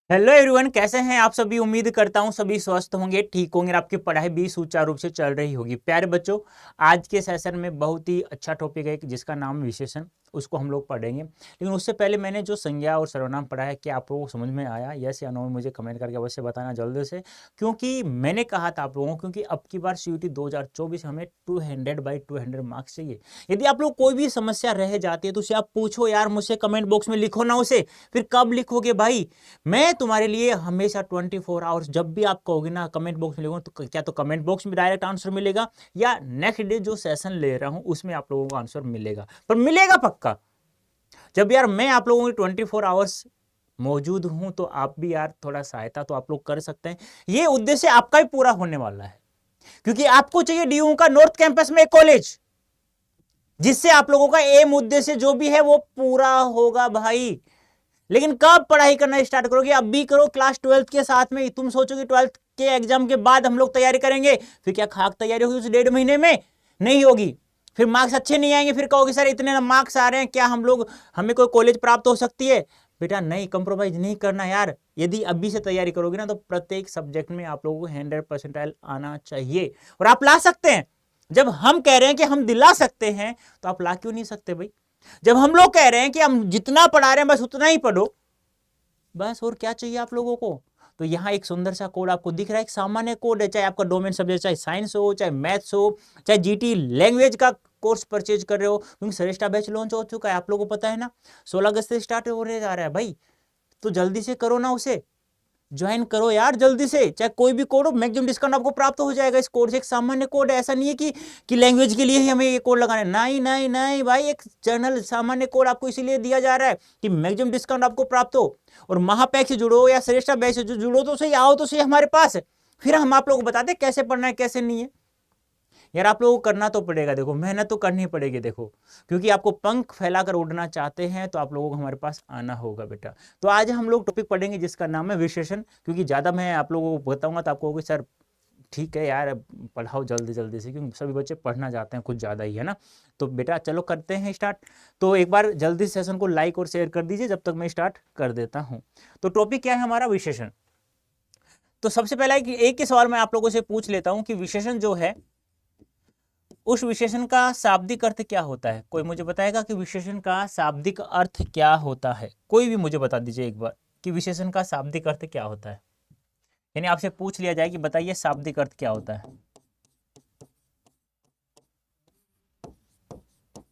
Hello everyone, कैसे हैं आप सभी। उम्मीद करता हूं सभी स्वस्थ होंगे, ठीक होंगे और आपकी पढ़ाई भी सुचारू रूप से चल रही होगी। प्यारे बच्चों, आज के सेशन में बहुत ही अच्छा टॉपिक है जिसका नाम विशेषण, उसको हम लोग पढ़ेंगे। लेकिन उससे पहले मैंने जो संज्ञा और सर्वनाम पढ़ा है, क्या आप लोगों को समझ में आया? यस या नो मुझे कमेंट करके अवश्य बताना जल्दी से, क्योंकि मैंने कहा था आप लोगों को, क्योंकि अब की बार CUET 2024 हमें 200/200 मार्क्स चाहिए। यदि आप लोग कोई भी समस्या रह जाती है तो उसे आप पूछो यार, मुझसे कमेंट बॉक्स में लिखो ना उसे। फिर कब लिखोगे भाई? मैं तुम्हारे लिए हमेशा 24 आवर्स, जब भी आप कहोगे ना कमेंट बॉक्स में लिखो, तो क्या तो कमेंट बॉक्स में डायरेक्ट आंसर मिलेगा या नेक्स्ट डे जो सेशन ले रहा हूं उसमें आप लोगों को आंसर मिलेगा, पर मिलेगा पक्का। जब यार मैं आप लोगों की 24 आवर्स मौजूद हूं तो आप भी यार थोड़ा सहायता तो आप लोग कर सकते हैं। ये उद्देश्य आपका भी पूरा होने वाला है, क्योंकि आपको चाहिए DU का नॉर्थ कैंपस में एक कॉलेज, जिससे आप लोगों का एम उद्देश्य जो भी है वो पूरा होगा भाई। लेकिन कब पढ़ाई करना स्टार्ट करोगे? अब भी करो, क्लास 12th के साथ में। तुम सोचोगे 12th के एग्जाम के बाद हम लोग तैयारी करेंगे, फिर क्या खाक तैयारी होगी उस 1.5 महीने में? नहीं होगी। फिर मार्क्स अच्छे नहीं आएंगे, फिर कहोगे सर इतने मार्क्स आ रहे हैं, क्या हम लोग, हमें कोई कॉलेज प्राप्त हो सकती है? बेटा नहीं, कंप्रोमाइज नहीं करना यार। यदि अभी से तैयारी करोगे ना तो प्रत्येक सब्जेक्ट में आप लोगों को 100% आना चाहिए, और आप ला सकते हैं। जब हम कह रहे हैं कि हम दिला सकते हैं, तो आप ला क्यों नहीं सकते भाई? जब हम लोग कह रहे हैं कि हम जितना पढ़ा रहे हैं बस उतना ही पढ़ो, बस और क्या चाहिए आप लोगों को? तो यहाँ एक सुंदर सा कोड आपको दिख रहा है, एक सामान्य कोड है, चाहे आपका डोमेन सब्जेक्ट, चाहे साइंस हो, चाहे मैथ्स हो, चाहे GT लैंग्वेज का कोर्स परचेज कर रहे हो, क्योंकि सरेस्टा बैच लॉन्च हो चुका है, आप लोगों को पता है ना, 16 अगस्त से स्टार्ट होने जा रहा है भाई। तो जल्दी से करो ना उसे, ज्वाइन करो यार जल्दी से। चाहे कोई भी कोड हो, मैक्सिमम डिस्काउंट आपको प्राप्त हो जाएगा इस कोड से। एक सामान्य कोड है, ऐसा नहीं है कि लैंग्वेज के लिए ही हमें ये कोड लगाना है। नहीं नहीं नहीं भाई, एक जनरल सामान्य कोड आपको इसीलिए दिया जा रहा है कि मैक्सिमम डिस्काउंट आपको प्राप्त हो। और महापैक से जुड़ो या श्रेष्ठा बैच से जुड़ो तो सही, आओ तो सही हमारे पास, फिर हम आप लोगों को बताते कैसे पढ़ना है कैसे नहीं है। यार आप लोगों को करना तो पड़ेगा, देखो मेहनत तो करनी पड़ेगी, देखो, क्योंकि आपको पंख फैलाकर उड़ना चाहते हैं तो आप लोगों को हमारे पास आना होगा बेटा। तो आज हम लोग टॉपिक पढ़ेंगे जिसका नाम है विशेषण, क्योंकि ज़्यादा मैं आप लोगों को बताऊंगा तो आपको सर ठीक है यार पढ़ाओ जल्दी जल्दी से, क्योंकि सभी बच्चे पढ़ना चाहते हैं कुछ ज़्यादा ही, है ना। तो बेटा चलो करते हैं स्टार्ट। तो एक बार जल्दी सेशन को लाइक और शेयर कर दीजिए जब तक मैं स्टार्ट कर देता हूँ। तो टॉपिक क्या है हमारा? विशेषण। तो सबसे पहला एक ही सवाल मैं आप लोगों से पूछ लेता हूँ कि विशेषण जो है, उस विशेषण का शाब्दिक अर्थ क्या होता है? कोई मुझे बताएगा कि विशेषण का शाब्दिक अर्थ क्या होता है? कोई भी मुझे बता दीजिए एक बार कि विशेषण का शाब्दिक अर्थ क्या होता है। यानी आपसे पूछ लिया जाए कि बताइए शाब्दिक अर्थ क्या होता है।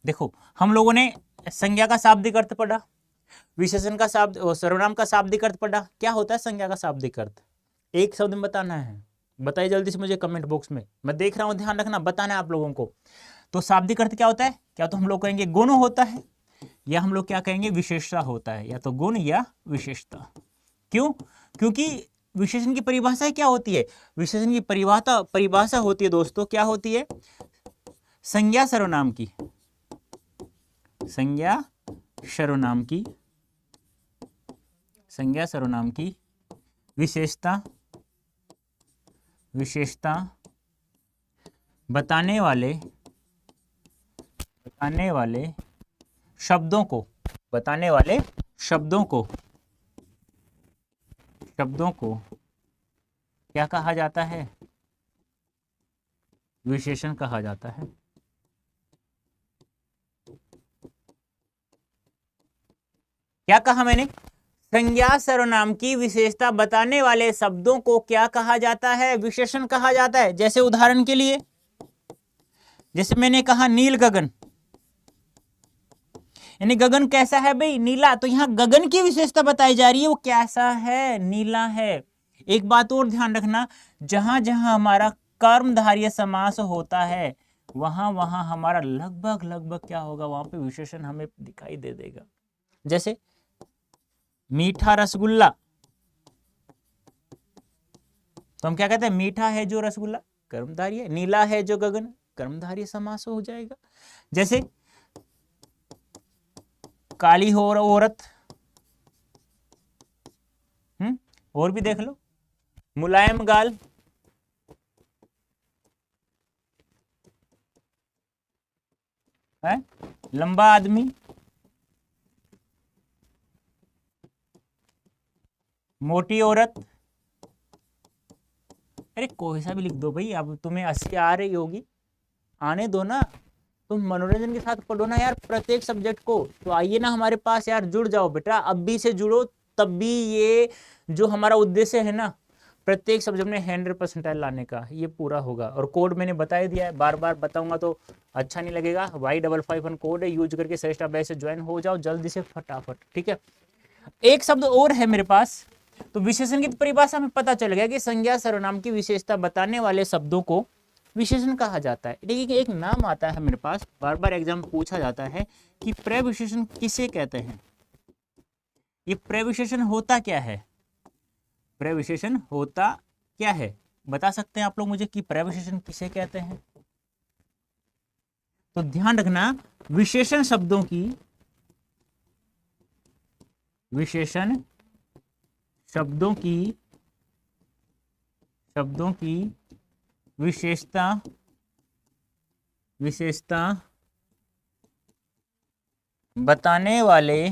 देखो, हम लोगों ने संज्ञा का शाब्दिक अर्थ पढ़ा, विशेषण का सर्वनाम का शाब्दिक अर्थ पढ़ा। क्या होता है संज्ञा का शाब्दिक अर्थ? एक शब्द में बताना है, बताइए जल्दी से मुझे कमेंट बॉक्स में, मैं देख रहा हूं, ध्यान रखना, बताना है आप लोगों को। तो शाब्दिक अर्थ क्या होता है? क्या तो हम लोग कहेंगे गुण होता है, या हम लोग क्या कहेंगे विशेषता होता है, या तो गुण या विशेषता। क्यों? क्योंकि विशेषण की परिभाषा क्या होती है? विशेषण की परिभाषा होती है दोस्तों, क्या होती है? संज्ञा सर्वनाम की, संज्ञा सर्वनाम की, संज्ञा सर्वनाम की विशेषता, विशेषता बताने वाले, बताने वाले शब्दों को, बताने वाले शब्दों को, शब्दों को क्या कहा जाता है? विशेषण कहा जाता है। क्या कहा मैंने? संज्ञा सर्वनाम की विशेषता बताने वाले शब्दों को क्या कहा जाता है? विशेषण कहा जाता है। जैसे उदाहरण के लिए, जैसे मैंने कहा नील गगन, यानी गगन कैसा है भाई? नीला। तो यहां गगन की विशेषता बताई जा रही है, वो कैसा है? नीला है। एक बात और ध्यान रखना, जहां जहां हमारा कर्मधारय समास होता है वहां वहां हमारा लगभग लगभग क्या होगा, वहां पे विशेषण हमें दिखाई दे देगा। जैसे मीठा रसगुल्ला, तो हम क्या कहते हैं? मीठा है जो रसगुल्ला, कर्मधारय है। नीला है जो गगन, कर्मधारय समास हो जाएगा। जैसे काली हो औरत, और भी देख लो, मुलायम गाल, है लंबा आदमी, मोटी औरत। अरे कोई सा भी लिख दो भाई, अब तुम्हें 80 आ रही होगी, आने दो ना, तुम मनोरंजन के साथ पढ़ो ना यार प्रत्येक सब्जेक्ट को। तो आइए ना हमारे पास यार, जुड़ जाओ बेटा, अब भी से जुड़ो, तब भी ये जो हमारा उद्देश्य है ना प्रत्येक सब्जेक्ट में 100% लाने का, ये पूरा होगा। और कोड मैंने बता ही दिया है, बार बार बताऊंगा तो अच्छा नहीं लगेगा। Y551 कोड है, यूज करके श्रेष्ठा बैच से ज्वाइन हो जाओ जल्दी से फटाफट, ठीक है। एक शब्द और है मेरे पास। तो विशेषण की परिभाषा में पता चल गया कि संज्ञा सर्वनाम की विशेषता बताने वाले शब्दों को विशेषण कहा जाता है। देखिए एक नाम आता है मेरे पास, बार बार एग्जाम पूछा जाता है कि प्रविशेषण किसे कहते हैं। ये प्रविशेषण होता क्या है, प्रविशेषण होता क्या है, बता सकते हैं आप लोग मुझे कि प्रविशेषण किसे कहते हैं। तो ध्यान रखना, विशेषण शब्दों की, विशेषण शब्दों की विशेषता बताने वाले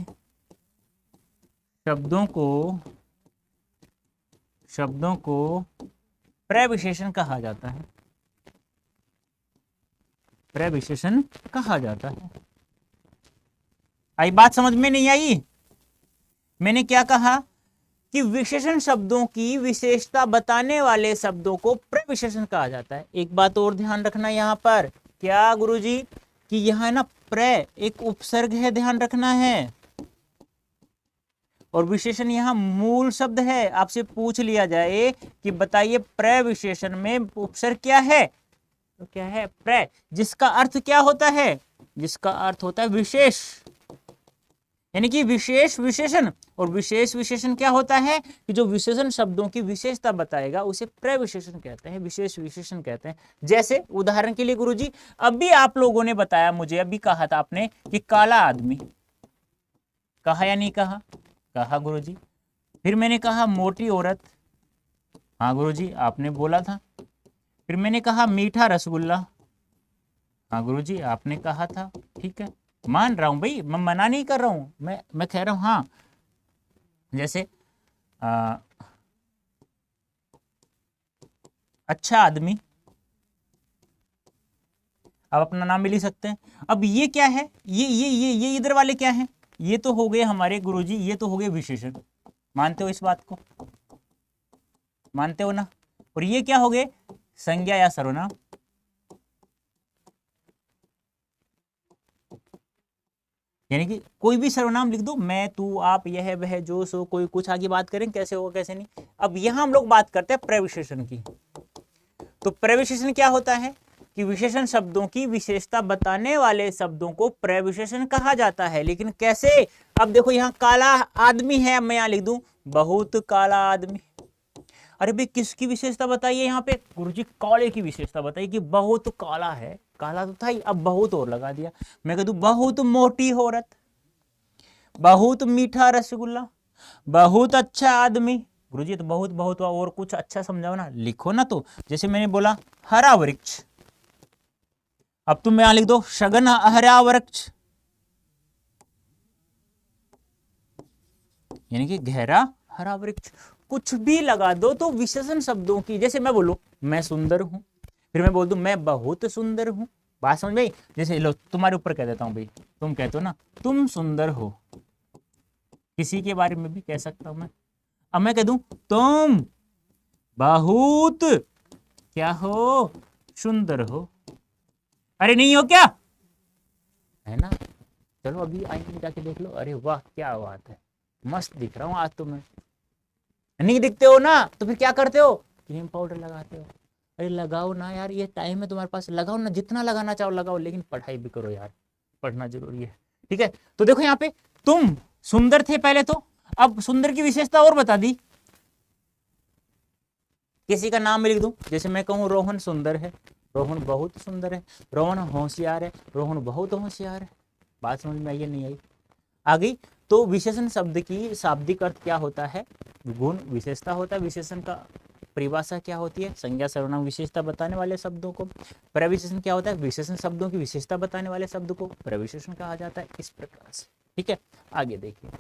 शब्दों को प्रविशेषण कहा जाता है, प्रविशेषण कहा जाता है। आई बात समझ में नहीं आई? मैंने क्या कहा कि विशेषण शब्दों की विशेषता बताने वाले शब्दों को प्रविशेषण कहा जाता है। एक बात और ध्यान रखना यहां पर, क्या गुरुजी, कि यहां ना प्र एक उपसर्ग है, ध्यान रखना है। और विशेषण यहां मूल शब्द है। आपसे पूछ लिया जाए कि बताइए प्रविशेषण में उपसर्ग क्या है, तो क्या है? प्र, जिसका अर्थ क्या होता है? जिसका अर्थ होता है विशेष, यानी कि विशेष विशेषण। और विशेष विशेषण क्या होता है कि जो विशेषण शब्दों की विशेषता बताएगा उसे प्रविशेषण कहते हैं, विशेष विशेषण कहते हैं। जैसे उदाहरण के लिए गुरुजी, अभी आप लोगों ने बताया मुझे, अभी कहा था आपने कि काला आदमी, कहा या नहीं कहा? कहा गुरुजी। फिर मैंने कहा मोटी औरत, हाँ गुरुजी आपने बोला था। फिर मैंने कहा मीठा रसगुल्ला, हाँ गुरुजी आपने कहा था। ठीक है, मान रहा हूं भाई, मैं मना नहीं कर रहा हूं, मैं कह रहा हूं हाँ। जैसे अच्छा आदमी, आप अपना नाम भी लिख सकते हैं। अब ये क्या है, ये इधर वाले क्या है? ये तो हो गए हमारे गुरुजी, ये तो हो गए विशेषण। मानते हो इस बात को? मानते हो ना? और ये क्या हो गए? संज्ञा या सर्वनाम। यानी कि कोई भी सर्वनाम लिख दो, मैं, तू, आप, यह, वह, जो, सो, कोई, कुछ, आगे बात करें कैसे होगा कैसे नहीं। अब यहां हम लोग बात करते हैं प्रविशेषण की। तो प्रविशेषण क्या होता है कि विशेषण शब्दों की विशेषता बताने वाले शब्दों को प्रविशेषण कहा जाता है। लेकिन कैसे? अब देखो यहां काला आदमी है, मैं यहां लिख दूं बहुत काला आदमी। अरे भाई किसकी विशेषता बताइए यहाँ पे? गुरुजी काले की विशेषता बताइए कि बहुत काला है। काला तो था ही, अब बहुत और लगा दिया। मैं कह दूं बहुत मोटी औरत, बहुत मीठा रसगुल्ला, बहुत अच्छा आदमी। गुरुजी तो बहुत बहुत और कुछ अच्छा समझाओ ना, लिखो ना। तो जैसे मैंने बोला हरा वृक्ष, अब तुम यहां लिख दो सघन हरा वृक्ष, यानी कि गहरा हरा वृक्ष। कुछ भी लगा दो तो विशेषण शब्दों की, जैसे मैं बोलूं मैं सुंदर हूं, फिर मैं बोल दूं मैं बहुत सुंदर हूं। बात समझ में? जैसे लो तुम्हारे ऊपर कह देता हूं भाई, तुम कहते हो ना तुम सुंदर हो, किसी के बारे में भी कह सकता हूं मैं। अब मैं कह दूं तुम बहुत क्या हो? सुंदर हो। अरे नहीं हो क्या? है ना? चलो अभी आईने में जाके देख लो, अरे वाह क्या बात है, मस्त दिख रहा हूं आज तो मैं। नहीं दिखते हो ना तो फिर क्या करते हो? क्रीम पाउडर लगाते हो। अरे लगाओ ना यार, ये टाइम है तुम्हारे पास, लगाओ ना, जितना लगाना चाहो लगाओ, लेकिन पढ़ाई भी करो यार, पढ़ना जरूरी है। ठीक है, तो देखो यहाँ पे तुम सुंदर थे पहले तो, अब सुंदर की विशेषता और बता दी। किसी का नाम मैं लिख दूं, जैसे मैं कहूं रोहन सुंदर है, रोहन बहुत सुंदर है, रोहन होशियार है, रोहन बहुत होशियार है। बात समझ में आई या नहीं आई? आ गई? तो विशेषण शब्द की शाब्दिक अर्थ क्या होता है? गुण विशेषता होता है। विशेषण का परिभाषा क्या होती है? संज्ञा सर्वनाम विशेषता बताने वाले शब्दों को। प्रविशेषण क्या होता है? विशेषण शब्दों की विशेषता बताने वाले शब्द को प्रविशेषण कहा जाता है। इस प्रकार से, ठीक है। आगे देखिए,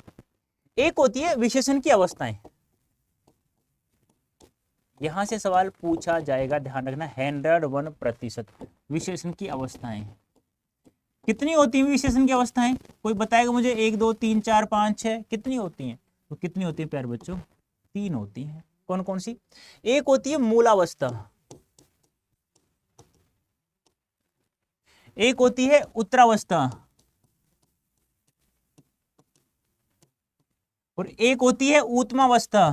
एक होती है विशेषण की अवस्थाएं, यहां से सवाल पूछा जाएगा, ध्यान रखना। 101% विशेषण की अवस्थाएं कितनी होती हैं? विशेषण की अवस्थाएं कोई बताएगा मुझे? 1 2 3 4 5 6 कितनी होती हैं? तो कितनी होती है प्यारे बच्चों? 3 होती हैं। कौन कौन सी? एक होती है मूलावस्था, एक होती है उत्तरावस्था, और एक होती है उत्तमावस्था।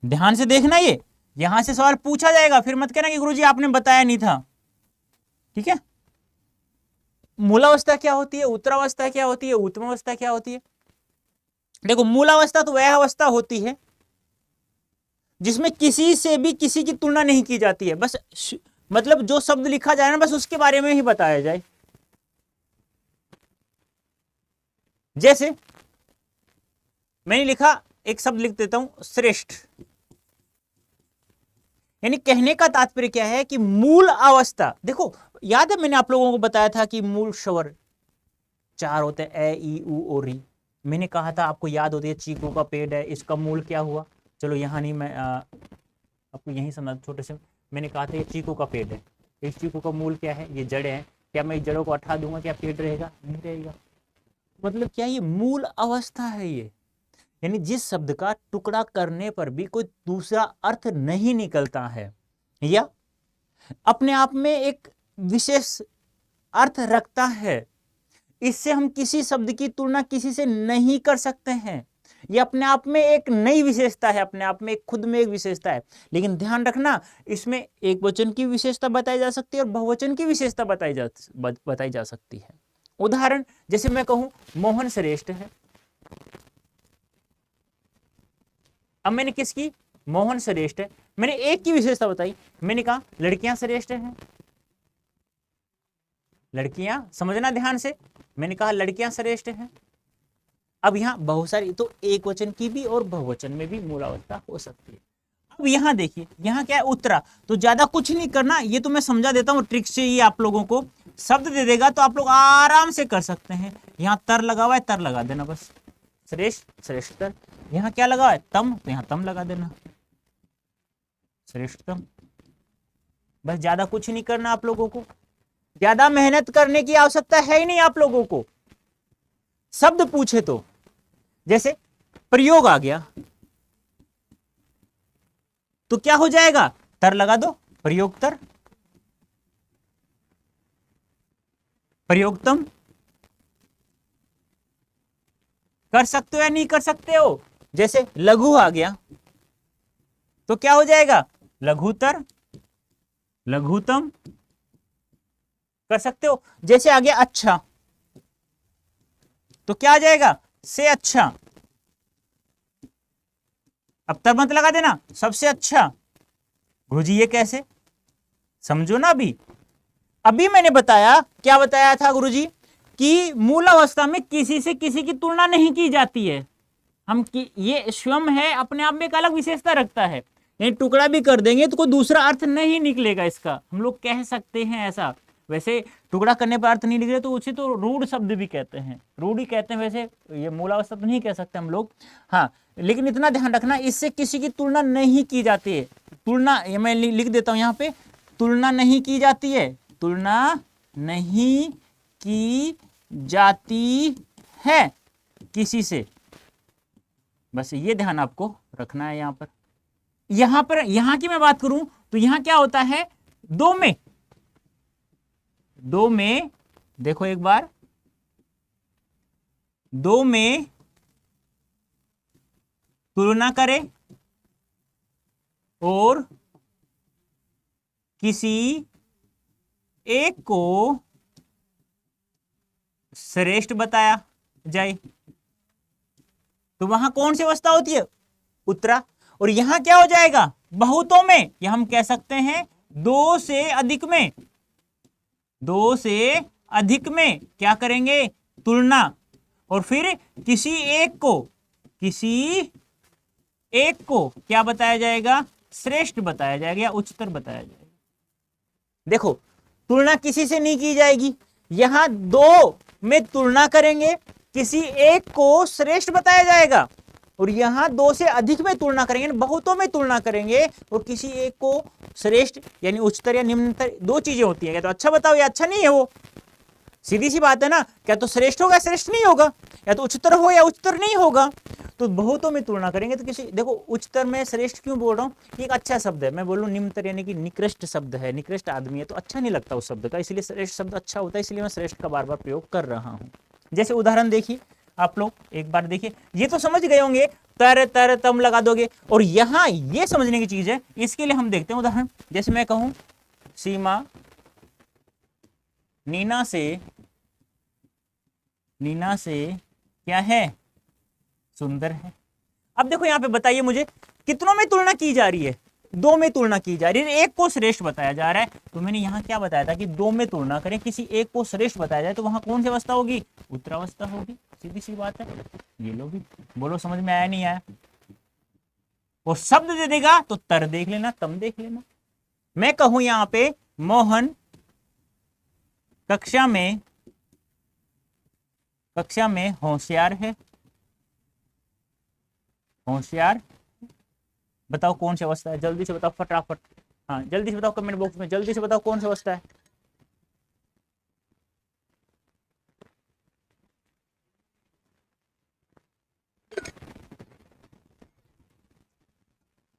ध्यान से देखना, ये यहां से सवाल पूछा जाएगा, फिर मत कहना कि गुरुजी आपने बताया नहीं था। ठीक है? मूलावस्था क्या होती है, उत्तरावस्था क्या होती है, उत्तमावस्था क्या होती है? देखो, मूलावस्था तो वह अवस्था होती है जिसमें किसी से भी किसी की तुलना नहीं की जाती है। बस मतलब जो शब्द लिखा जाए ना, बस उसके बारे में ही बताया जाए। जैसे मैंने लिखा, एक शब्द लिख देता हूं, श्रेष्ठ। यानी कहने का तात्पर्य क्या है कि मूल अवस्था, देखो याद है मैंने आप लोगों को बताया था कि मूल स्वर 4 होते हैं, ए ई उ ओ री। मैंने कहा था, आपको याद होती है, चीकू का पेड़ है, इसका मूल क्या हुआ? चलो यहां नहीं, मैं आपको यहीं समझ, छोटे से मैंने कहा था ये चीकू का पेड़ है, इस चीकू का मूल क्या है? ये जड़ है। क्या मैं इस जड़ों को हटा दूंगा, क्या पेड़ रहेगा? नहीं रहेगा। मतलब क्या, ये मूल अवस्था है ये। यानी जिस शब्द का टुकड़ा करने पर भी कोई दूसरा अर्थ नहीं निकलता है, या अपने आप में एक विशेष अर्थ रखता है, इससे हम किसी शब्द की तुलना किसी से नहीं कर सकते हैं। ये अपने आप में एक नई विशेषता है, अपने आप में खुद में एक विशेषता है। लेकिन ध्यान रखना, इसमें एक वचन की विशेषता बताई जा सकती है और बहुवचन की विशेषता बताई जा सकती है। उदाहरण, जैसे मैं कहूं मोहन श्रेष्ठ है। अब मैंने किसकी? मोहन श्रेष्ठ है। मैंने एक की विशेषता बताई, मैंने कहा लड़कियां श्रेष्ठ हैं। लड़कियां, समझना ध्यान से, मैंने कहा लड़कियां श्रेष्ठ हैं। अब यहां बहुत सारी, तो एक वचन की भी और बहुवचन में भी मूलावस्था हो सकती है। अब यहां देखिए, यहां क्या है? उत्तरा। तो ज्यादा कुछ नहीं करना, ये तो मैं समझा देता हूं ट्रिक से, ये आप लोगों को शब्द दे देगा तो आप लोग आराम से कर सकते हैं। यहां तर लगा हुआ है, तर लगा देना बस। श्रेष्ठ, श्रेष्ठतर। यहां क्या लगा है? तम, तो यहां तम लगा देना, श्रेष्ठतम। बस ज्यादा कुछ नहीं करना आप लोगों को, ज्यादा मेहनत करने की आवश्यकता है ही नहीं आप लोगों को। शब्द पूछे तो, जैसे प्रयोग आ गया तो क्या हो जाएगा? तर लगा दो, प्रयोगतर, प्रयोगतम। कर सकते हो या नहीं कर सकते हो? जैसे लघु आ गया तो क्या हो जाएगा? लघुतर, लघुतम। कर सकते हो। जैसे आ गया अच्छा, तो क्या आ जाएगा? से अच्छा। अब तब मत लगा देना, सबसे अच्छा। गुरुजी ये कैसे? समझो ना। अभी मैंने बताया, क्या बताया था गुरुजी? कि मूल अवस्था में किसी से किसी की तुलना नहीं की जाती है। हम ये स्वयं है, अपने आप में एक अलग विशेषता रखता है। यानी टुकड़ा भी कर देंगे तो कोई दूसरा अर्थ नहीं निकलेगा इसका, हम लोग कह सकते हैं ऐसा। वैसे टुकड़ा करने पर अर्थ नहीं निकले तो उसे तो रूढ़ शब्द भी कहते हैं, रूढ़ ही कहते हैं। वैसे ये मूलावस्था तो नहीं कह सकते हम लोग, हाँ। लेकिन इतना ध्यान रखना, इससे किसी की तुलना नहीं की जाती है। तुलना, ये मैं लिख देता हूं यहाँ पे, तुलना नहीं की जाती है, तुलना नहीं की जाती है किसी से। बस ये ध्यान आपको रखना है। यहां की मैं बात करूं तो यहां क्या होता है? दो में देखो एक बार, दो में तुलना करे और किसी एक को श्रेष्ठ बताया जाए, तो वहां कौन सी अवस्था होती है? उत्तरा। और यहां क्या हो जाएगा? बहुतों में, या हम कह सकते हैं दो से अधिक में। दो से अधिक में क्या करेंगे? तुलना। और फिर किसी एक को क्या बताया जाएगा? श्रेष्ठ बताया जाएगा या उच्चतर बताया जाएगा। देखो, तुलना किसी से नहीं की जाएगी, यहां दो में तुलना करेंगे किसी एक को श्रेष्ठ बताया जाएगा, और यहां दो से अधिक में तुलना करेंगे, बहुतों में तुलना करेंगे, और किसी एक को श्रेष्ठ यानी उच्चतर या निम्नतर दो चीजें होती है, या तो अच्छा बताओ या अच्छा नहीं है वो, सीधी सी बात है ना, क्या तो श्रेष्ठ होगा श्रेष्ठ नहीं होगा, या तो उच्चतर हो या उच्चतर नहीं होगा। तो बहुतों में तुलना करेंगे तो किसी, देखो उच्चतर में श्रेष्ठ क्यों बोल रहा हूं, एक अच्छा शब्द है, मैं बोलूं निम्नतर यानी कि निकृष्ट शब्द है, निकृष्ट आदमी है, तो अच्छा नहीं लगता उस शब्द का, इसलिए श्रेष्ठ शब्द अच्छा होता है, इसलिए मैं श्रेष्ठ का बार बार प्रयोग कर रहा हूं। जैसे उदाहरण देखिए, आप लोग एक बार देखिए, ये तो समझ गए होंगे, तर तर तम लगा दोगे, और यहां ये समझने की चीज है, इसके लिए हम देखते हैं उदाहरण। जैसे मैं कहूं सीमा नीना से क्या है, सुंदर है। अब देखो यहां पे बताइए मुझे, कितनों में तुलना की जा रही है, दो में तुलना की जा रही है, एक को श्रेष्ठ बताया जा रहा है। तो मैंने यहां क्या बताया था कि दो में तुलना करें, किसी एक को श्रेष्ठ बताया जाए, तो वहां कौन सी अवस्था होगी, उत्तरावस्था होगी, सीधी सी बात है। ये लो भी बोलो, समझ में आया नहीं आया। वो शब्द दे देगा तो तर देख लेना, तम देख लेना। मैं कहूं यहां पे मोहन कक्षा में होशियार है, होशियार, बताओ कौन सी अवस्था है, जल्दी से बताओ फटाफट, हाँ जल्दी से बताओ कमेंट बॉक्स में, जल्दी से बताओ कौन सी अवस्था है।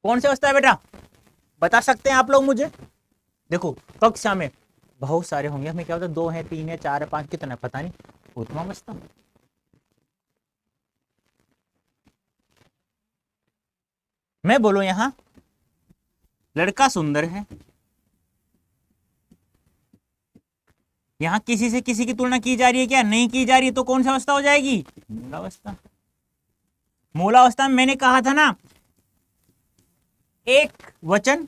कौन सी अवस्था है बेटा, बता सकते हैं आप लोग मुझे। देखो कक्षा में बहुत सारे होंगे, हमें क्या होता है, दो है, तीन है, चार है, पांच, कितना है पता नहीं, उत्तम अवस्था। मैं बोलो यहां लड़का सुंदर है, यहां किसी से किसी की तुलना की जा रही है क्या, नहीं की जा रही है, तो कौन सी अवस्था हो जाएगी, मूलावस्था। मूलावस्था में मैंने कहा था ना, एक वचन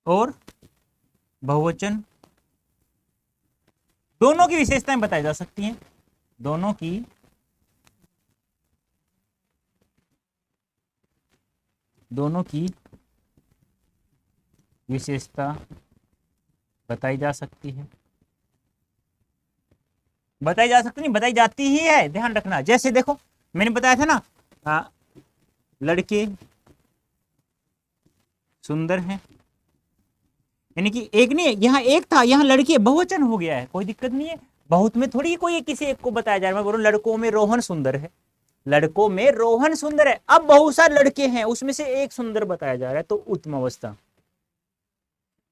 और बहुवचन दोनों की विशेषताएं बताई जा सकती हैं, दोनों की विशेषता बताई जा सकती है, बताई जा सकती नहीं, बताई जाती ही है, ध्यान रखना। जैसे देखो मैंने बताया था ना, लड़के सुंदर हैं, यानी कि एक नहीं, यहां एक था, यहां लड़के बहुवचन हो गया है, कोई दिक्कत नहीं है, बहुत में थोड़ी कोई किसी एक को बताया जा रहा है। मैं बोलूं लड़कों में रोहन सुंदर है, लड़कों में रोहन सुंदर है, अब बहुत सारे लड़के हैं, उसमें से एक सुंदर बताया जा रहा है, तो उत्तम अवस्था।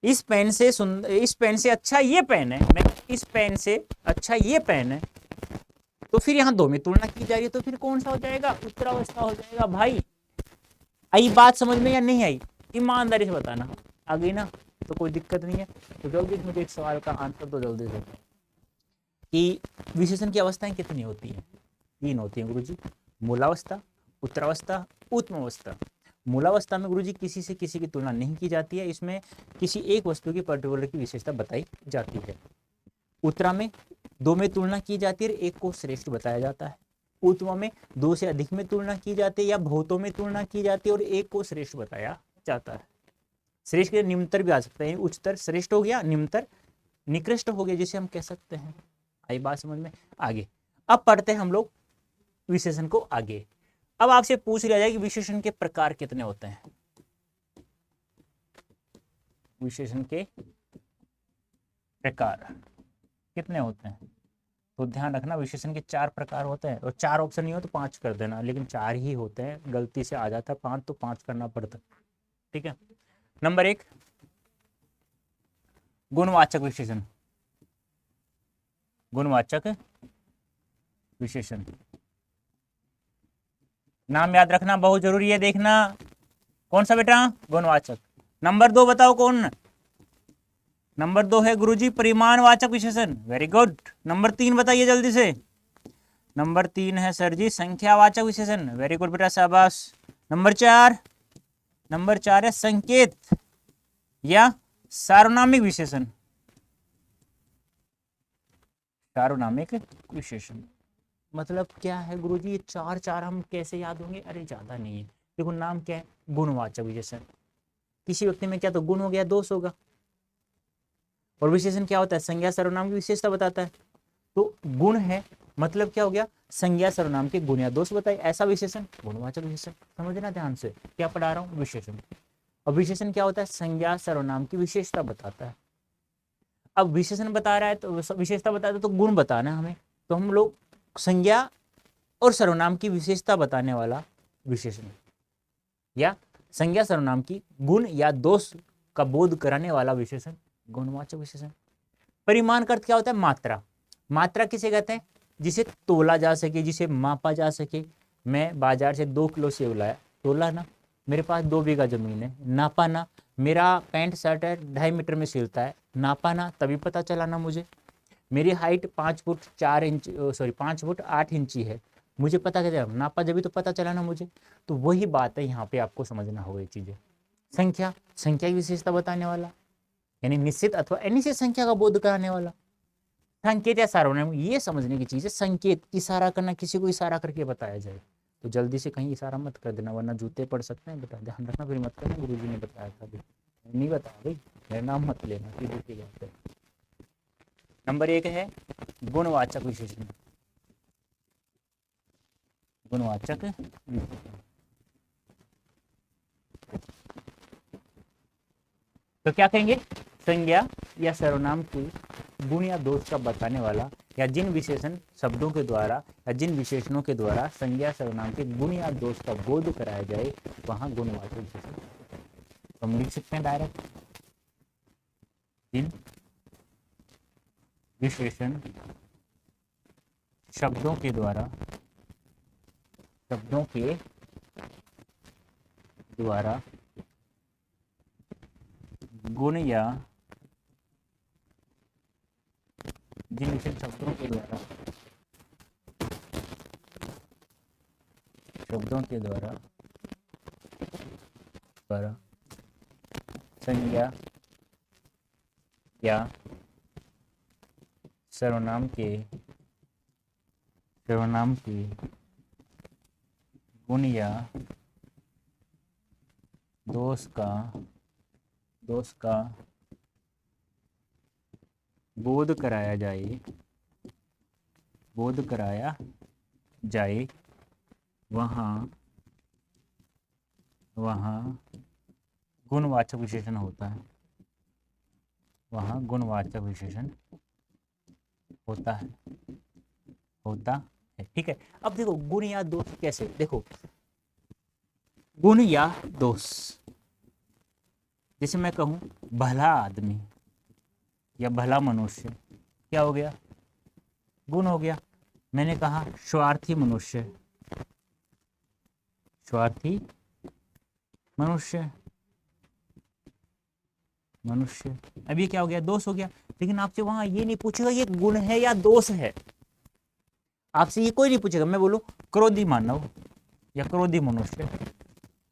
इस पेन से सुंदर, इस पेन से अच्छा ये पेन है, मैं इस पेन से अच्छा ये पेन है, तो फिर यहां दो में तुलना की जा रही है, तो फिर कौन सा हो जाएगा, उत्तरावस्था हो जाएगा। भाई आई बात समझ में या नहीं आई, ईमानदारी से बताना, आ गई ना, तो कोई दिक्कत नहीं है। तो जल्दी से मुझे एक सवाल का आंसर दो जल्दी से, कि विशेषण की अवस्थाएं कितनी होती हैं, तीन होती हैं गुरुजी, मूलावस्था, उत्तरावस्था, उत्तम अवस्था। मूलावस्था में गुरुजी किसी से किसी की तुलना नहीं की जाती है, इसमें किसी एक वस्तु की पर्टिकुलर की विशेषता बताई जाती है। उत्तरा में दो में तुलना की जाती है, एक को श्रेष्ठ बताया जाता है। उत्तम में दो से अधिक में तुलना की जाती है या बहुतों में तुलना की जाती है और एक को श्रेष्ठ बताया जाता है। श्रेष्ठ के निम्नतर भी आ सकता है, उच्चतर श्रेष्ठ हो गया, निम्नतर निकृष्ट हो गया, जिसे हम कह सकते हैं। आई बात समझ में, आगे अब पढ़ते हैं हम लोग विशेषण को आगे। अब आपसे पूछ लिया जाए कि विशेषण के प्रकार कितने होते हैं, विशेषण के प्रकार कितने होते हैं, तो ध्यान रखना विशेषण के चार प्रकार होते हैं, और चार ऑप्शन नहीं हो तो पांच कर देना, लेकिन चार ही होते हैं, गलती से आ जाता है पांच तो पांच करना पड़ता है, ठीक है। नंबर एक, गुणवाचक विशेषण, गुणवाचक विशेषण, नाम याद रखना बहुत जरूरी है, देखना कौन सा बेटा, गुणवाचक। नंबर दो बताओ कौन, नंबर दो है गुरुजी परिमाणवाचक विशेषण, वेरी गुड। नंबर तीन बताइए जल्दी से, नंबर तीन है सर जी संख्यावाचक विशेषण, वेरी गुड बेटा शाबाश। नंबर चार है संकेत या सार्वनामिक विशेषण, सार्वनामिक विशेषण मतलब क्या है गुरुजी, ये चार चार हम कैसे याद होंगे, अरे ज्यादा नहीं है, देखो नाम क्या है, गुणवाचक विशेषण, किसी व्यक्ति में क्या तो गुण हो गया, दोष होगा, और विशेषण क्या होता है, संज्ञा सर्वनाम की विशेषता बताता है, तो गुण है मतलब क्या हो गया, संज्ञा सर्वनाम के गुण या दोष बताइए, ऐसा विशेषण गुणवाचक विशेषण। समझना ध्यान से, क्या पढ़ा रहा हूँ, विशेषण। अब विशेषण क्या होता है, संज्ञा सर्वनाम की विशेषता बताता है। अब विशेषण बता रहा है तो विशेषता बताता है तो गुण बताना है हमें, तो हम लोग संज्ञा और सर्वनाम की विशेषता बताने वाला विशेषण या संज्ञा सर्वनाम की गुण या दोष का बोध कराने वाला विशेषण गुणवाचक विशेषण। परिमाण का अर्थ क्या होता है, मात्रा। मात्रा किसे कहते हैं, जिसे तोला जा सके, जिसे मापा जा सके। मैं बाजार से 2 किलो सेब लाया, तोला ना। मेरे पास 2 बीघा जमीन है, नापा ना। मेरा पैंट शर्ट है 2.5 मीटर में सिलता है, नापा ना, तभी पता चला ना मुझे। मेरी हाइट 5 फुट 4 इंच 5 फुट 8 इंची है, मुझे पता कैसे, नापा जब भी तो पता चला ना मुझे। तो वही बात है यहाँ पे आपको समझना होगा ये चीजें। संख्या, संख्या की विशेषता बताने वाला, यानी निश्चित अथवा अनिश्चित संख्या का बोध कराने वाला। संकेत या सार्वनाम, ये समझने की चीज है। संकेत, इशारा करना, किसी को इशारा करके बताया जाए, तो जल्दी से कहीं इशारा मत कर देना वरना जूते पड़ सकते हैं, बता ध्यान रखना, फिर मत करना गुरुजी ने बताया था अभी, नहीं बताया भाई, मेरा नाम मत लेना, सीधी सी बात है। नंबर 1 है गुणवाचक विशेषण। गुणवाचक विशेषण तो क्या कहेंगे, संज्ञा या सर्वनाम के गुण या दोष का बताने वाला, या जिन विशेषण शब्दों के द्वारा या जिन विशेषणों के द्वारा संज्ञा सर्वनाम के गुण या दोष का बोध कराया जाए, वहां गुणवाचक विशेषण। तो हम लिख सकते हैं डायरेक्ट, जिन विशेषण शब्दों के द्वारा गुण या जिन विशेष शब्दों के द्वारा संज्ञा या सर्वनाम के गुण या दोष का बोध कराया जाए, वहाँ गुणवाचक विशेषण होता है, होता है। ठीक है, अब देखो गुण या दोष कैसे, देखो गुण या दोष, जैसे मैं कहूं भला आदमी या भला मनुष्य, क्या हो गया, गुण हो गया। मैंने कहा स्वार्थी मनुष्य, अब ये क्या हो गया, दोष हो गया। लेकिन आपसे वहां ये नहीं पूछेगा ये गुण है या दोष है, आपसे ये कोई नहीं पूछेगा। मैं बोलूं क्रोधी मानव या क्रोधी मनुष्य,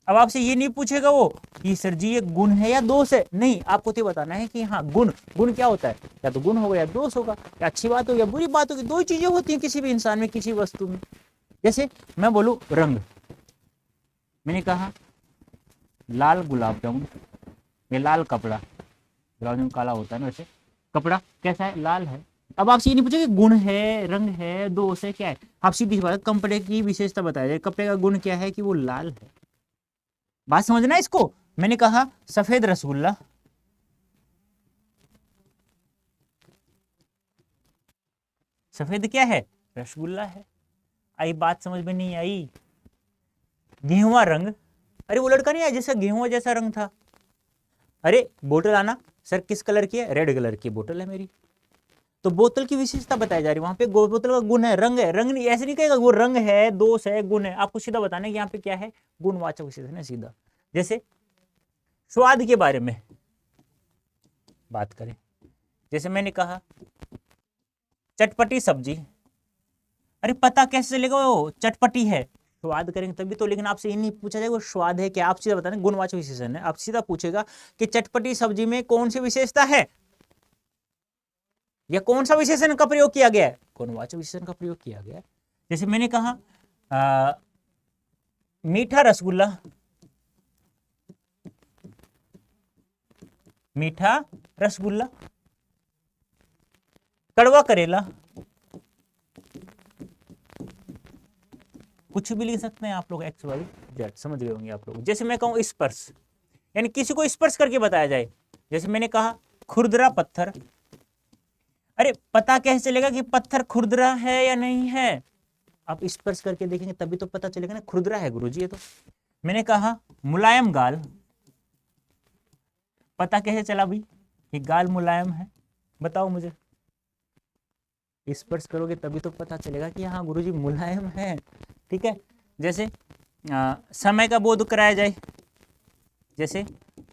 अब आपसे ये नहीं पूछेगा वो कि सर जी ये गुण है या दोष है, नहीं, आपको तो बताना है कि हाँ गुण क्या होता है, या तो गुण होगा या दोष होगा, या अच्छी बात हो या बुरी बात होगी, 2 चीजें होती हैं किसी भी इंसान में, किसी वस्तु में। जैसे मैं बोलूं रंग, मैंने कहा लाल गुलाब जामुन या लाल कपड़ा, गुलाब जामुन काला होता है ना, वैसे कपड़ा कैसा है, लाल है। अब आपसे ये नहीं पूछेगा गुण है, रंग है, दोष है, क्या है, आप सीधी बात, कपड़े की विशेषता बताया जाए, कपड़े का गुण क्या है कि वो लाल है। बात समझना इसको। मैंने कहा सफेद रसगुल्ला, सफेद क्या है, रसगुल्ला है। आई बात समझ में नहीं आई। गेहुआ रंग, अरे वो लड़का नहीं आया जिसका गेहुआ जैसा रंग था, अरे बोतल आना, सर किस कलर की है, रेड कलर की बोतल है मेरी। तो बोतल की विशेषता बताई जा रही है, वहां पे बोतल का गुण है, रंग है, रंग नहीं, ऐसे नहीं कहेगा वो रंग है, दोष है, गुण है, आपको सीधा बताना है कि यहाँ पे क्या है, गुणवाचक विशेषण है सीधा। जैसे स्वाद के बारे में बात करें, जैसे मैंने कहा चटपटी सब्जी, अरे पता कैसे चलेगा वो चटपटी है, स्वाद करेंगे तभी तो। लेकिन आपसे ये नहीं पूछा जाएगा वो स्वाद है क्या, आप सीधा बताना गुणवाचक विशेषण है। आप सीधा पूछेगा कि चटपटी सब्जी में कौन सी विशेषता है या कौन सा विशेषण का प्रयोग किया गया है, गुणवाचक विशेषण का प्रयोग किया गया है। जैसे मैंने कहा मीठा रसगुल्ला, मीठा रसगुल्ला, कड़वा करेला, कुछ भी लिख सकते हैं आप लोग, एक्स वाई जेड, समझ गए होंगे आप लोग। जैसे मैं कहूँ स्पर्श, यानी किसी को स्पर्श करके बताया जाए, जैसे मैंने कहा खुरदरा पत्थर, अरे पता कैसे चलेगा कि पत्थर खुरदरा है या नहीं है? आप स्पर्श करके देखेंगे तभी तो पता चलेगा ना, खुरदरा है गुरुजी ये तो। मैंने कहा मुलायम गाल, पता कैसे चला भाई कि गाल मुलायम है? बताओ मुझे, स्पर्श करोगे तभी तो पता चलेगा कि हाँ गुरुजी मुलायम है। ठीक है, जैसे समय का बोध कराया जाए, जैसे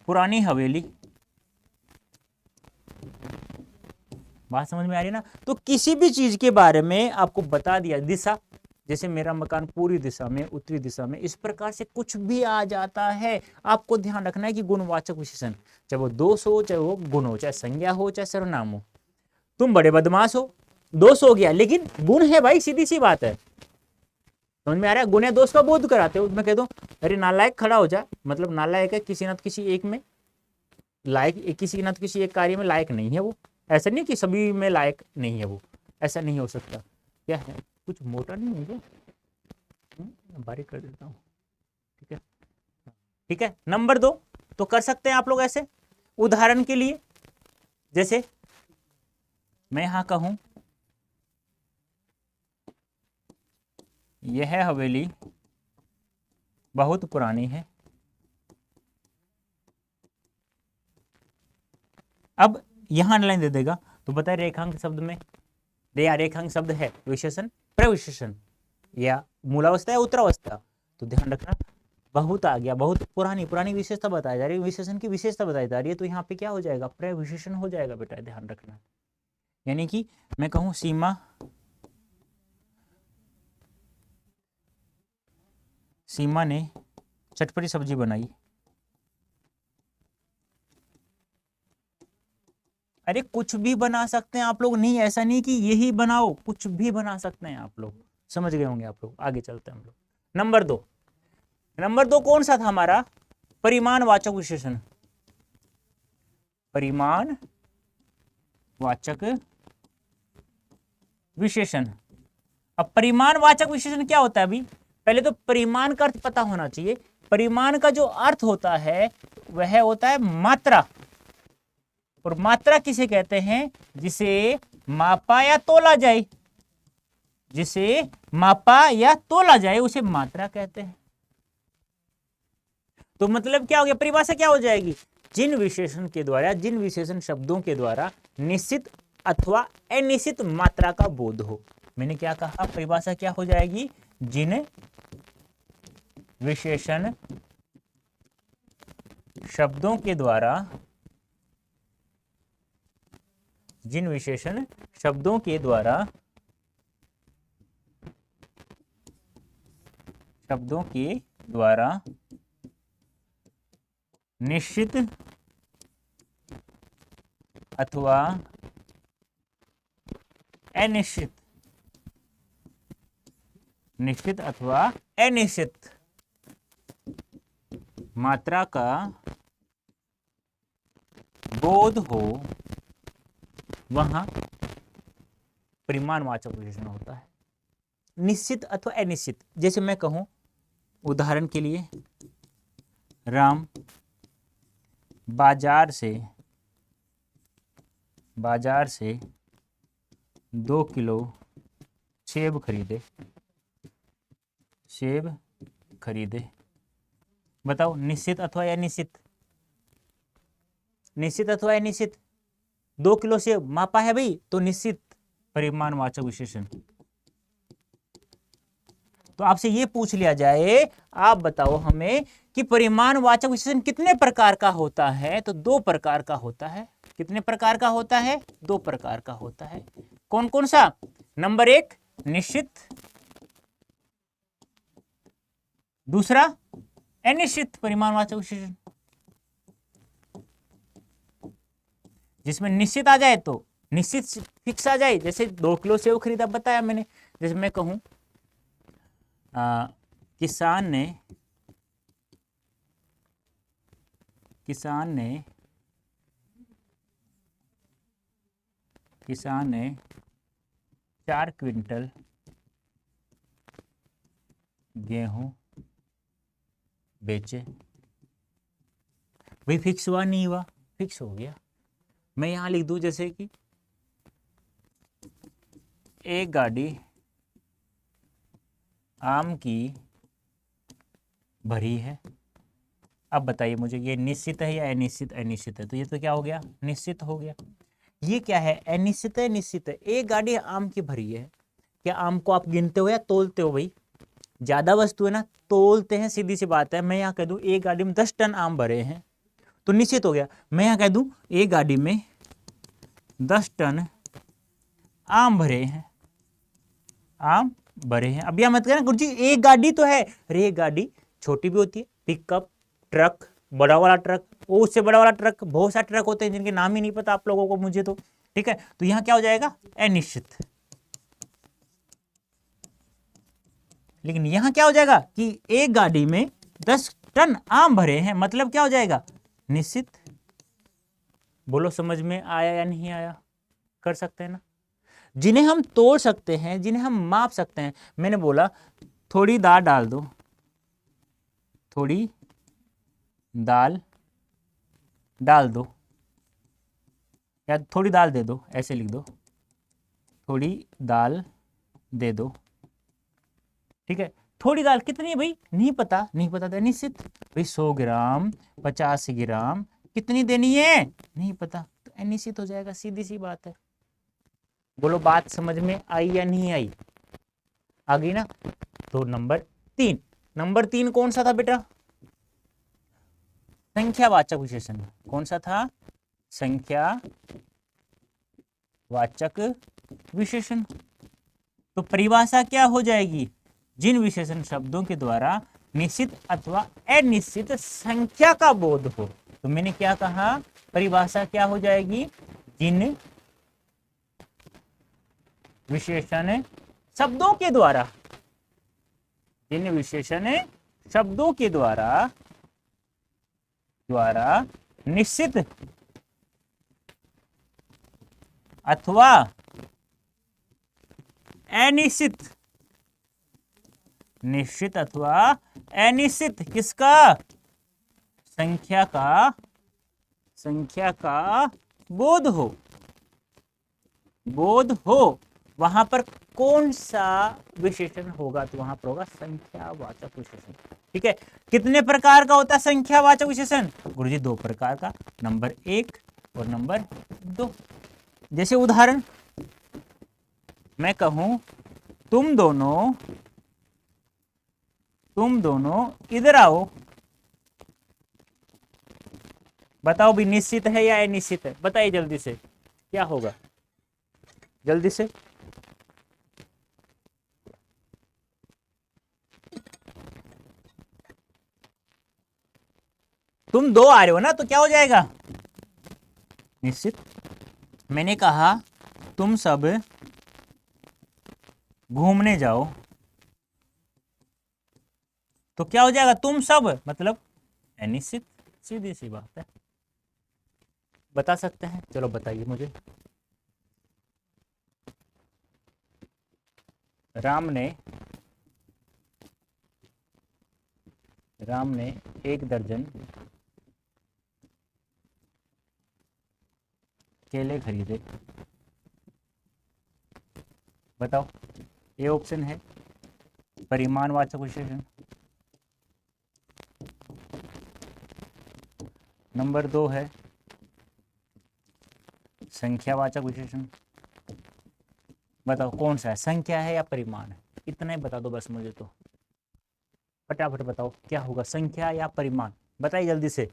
पुरानी हवेली, बात समझ में आ रही है ना? तो किसी भी चीज के बारे में आपको बता दिया, दिशा, जैसे मेरा मकान पूरी दिशा में, उत्तरी दिशा में, इस प्रकार से कुछ भी आ जाता है। आपको ध्यान रखना है कि गुणवाचक विशेषण, चाहे वो दोष हो, चाहे वो गुण हो, चाहे संज्ञा हो, चाहे सर्वनाम हो। तुम बड़े बदमाश हो, दोष हो गया, लेकिन गुण है भाई, सीधी सी बात है। समझ में आ रहा है? गुण या दोष का बोध कराते हो। मैं कह दूं अरे नालायक खड़ा हो जा, मतलब नालायक है किसी न किसी एक में, लायक किसी न किसी एक कार्य में लायक नहीं है वो। ऐसा नहीं कि सभी में लायक नहीं है वो, ऐसा नहीं हो सकता। क्या है, कुछ मोटा नहीं है क्या? बारीक कर देता हूँ। ठीक है, ठीक है। नंबर 2 तो कर सकते हैं आप लोग ऐसे, उदाहरण के लिए जैसे मैं यहां कहूं यह हवेली बहुत पुरानी है। अब यहां लाइन दे देगा तो बताए रेखांक शब्द में, रेखांक शब्द है विशेषण, प्रविशेषण या मूलावस्था या उत्तरावस्था। तो ध्यान रखना, बहुत आ गया, बहुत पुरानी, पुरानी विशेषता बताई जा रही है, विशेषण की विशेषता बताई जा रही है, तो यहाँ पे क्या हो जाएगा? प्रविशेषण हो जाएगा बेटा, ध्यान रखना। यानी कि मैं कहूं सीमा ने चटपटी सब्जी बनाई। अरे कुछ भी बना सकते हैं आप लोग, नहीं ऐसा नहीं कि यही बनाओ, कुछ भी बना सकते हैं आप लोग, समझ गए होंगे आप लोग। आगे चलते हैं हम लोग। नंबर दो कौन सा था हमारा? परिमाणवाचक विशेषण, परिमाणवाचक विशेषण। अब परिमाणवाचक विशेषण क्या होता है अभी? पहले तो परिमाण का अर्थ पता होना चाहिए। परिमाण का जो अर्थ होता है वह होता है मात्रा, और मात्रा किसे कहते हैं? जिसे मापा या तोला जाए, जिसे मापा या तोला जाए उसे मात्रा कहते हैं। तो मतलब क्या हो गया, परिभाषा क्या हो जाएगी? जिन विशेषण के द्वारा, जिन विशेषण शब्दों के द्वारा निश्चित अथवा अनिश्चित मात्रा का बोध हो। मैंने क्या कहा, परिभाषा क्या हो जाएगी? जिन विशेषण शब्दों के द्वारा, जिन विशेषण शब्दों के द्वारा, शब्दों के द्वारा निश्चित अथवा अनिश्चित, निश्चित अथवा अनिश्चित मात्रा का बोध हो, वहां परिमाणवाचक विशेषण होता है। निश्चित अथवा अनिश्चित, जैसे मैं कहूं उदाहरण के लिए, राम बाजार से 2 किलो सेब खरीदे। बताओ निश्चित अथवा अनिश्चित? निश्चित अथवा अनिश्चित? 2 किलो सेब मापा है भाई, तो निश्चित, परिमाणवाचक विशेषण। तो आपसे ये पूछ लिया जाए, आप बताओ हमें कि परिमाणवाचक विशेषण कितने प्रकार का होता है? तो 2 प्रकार का होता है। कितने प्रकार का होता है? 2 प्रकार का होता है। कौन कौन सा? नंबर 1 निश्चित, दूसरा अनिश्चित परिमाणवाचक विशेषण। जिसमें निश्चित आ जाए तो निश्चित फिक्स आ जाए, जैसे 2 किलो सेब खरीदा, बताया मैंने। जैसे मैं कहूं किसान ने 4 क्विंटल गेहूं बेचे। भाई फिक्स हुआ नहीं हुआ? फिक्स हो गया। मैं यहां लिख दूं जैसे कि एक गाड़ी आम की भरी है। अब बताइए मुझे, ये निश्चित है या अनिश्चित? अनिश्चित है, तो ये तो क्या हो गया? निश्चित हो गया। ये क्या है? अनिश्चित है, निश्चित है। एक गाड़ी आम की भरी है। क्या आम को आप गिनते हो या तोलते हो? भाई ज्यादा वस्तु है ना, तोलते हैं, सीधी सी बात है। मैं यहाँ कह दूं एक गाड़ी में 10 टन आम भरे हैं, तो निश्चित हो गया। मैं यहाँ कह दूं एक गाड़ी में 10 टन आम भरे हैं, आम भरे हैं। अब यह मत कहना गुरुजी एक गाड़ी तो है। अरे एक गाड़ी छोटी भी होती है, पिकअप, ट्रक, बड़ा वाला ट्रक, वो उससे बड़ा वाला ट्रक, बहुत सारे ट्रक होते हैं जिनके नाम ही नहीं पता आप लोगों को, मुझे तो। ठीक है, तो यहां क्या हो जाएगा? अनिश्चित। लेकिन यहां क्या हो जाएगा कि एक गाड़ी में 10 टन आम भरे हैं, मतलब क्या हो जाएगा? निश्चित। बोलो समझ में आया या नहीं आया? कर सकते हैं ना। जिन्हें हम तोड़ सकते हैं, जिन्हें हम माप सकते हैं। मैंने बोला थोड़ी दाल डाल दो, थोड़ी दाल डाल दो, या थोड़ी दाल दे दो, ऐसे लिख दो, थोड़ी दाल दे दो। ठीक है, थोड़ी दाल कितनी है भाई? नहीं पता, नहीं पता था, निश्चित। भाई 100 ग्राम, 50 ग्राम, कितनी देनी है? नहीं पता, तो अनिश्चित हो जाएगा, सीधी सी बात है। बोलो बात समझ में आई या नहीं आई? आ गई ना। तो नंबर 3, नंबर 3 कौन सा था बेटा? संख्यावाचक विशेषण। कौन सा था? संख्यावाचक विशेषण। तो परिभाषा क्या हो जाएगी? जिन विशेषण शब्दों के द्वारा निश्चित अथवा अनिश्चित संख्या का बोध हो। तो मैंने क्या कहा? परिभाषा क्या हो जाएगी? जिन विशेषण शब्दों के द्वारा, जिन विशेषण शब्दों के द्वारा निश्चित अथवा अनिश्चित, निश्चित अथवा अनिश्चित किसका? संख्या का बोध हो, वहां पर कौन सा विशेषण होगा? तो वहां पर होगा संख्यावाचक विशेषण। ठीक है, कितने प्रकार का होता है संख्यावाचक विशेषण? गुरुजी 2 प्रकार का, नंबर 1 और नंबर 2। जैसे उदाहरण मैं कहूं तुम दोनों इधर आओ। बताओ भी निश्चित है या अनिश्चित है? बताइए जल्दी से, क्या होगा? जल्दी से। तुम 2 आ रहे हो ना, तो क्या हो जाएगा? निश्चित। मैंने कहा तुम सब घूमने जाओ, तो क्या हो जाएगा? तुम सब मतलब अनिश्चित, सीधी सी बात है। बता सकते हैं? चलो बताइए मुझे। राम ने 1 दर्जन केले खरीदे। बताओ, ये ऑप्शन है परिमाणवाचक विशेषण, नंबर 2 है संख्यावाचक विशेषण। बताओ कौन सा है? संख्या है या परिमाण है? इतना ही बता दो बस मुझे, तो फटाफट बताओ क्या होगा, संख्या या परिमाण? बताइए जल्दी से,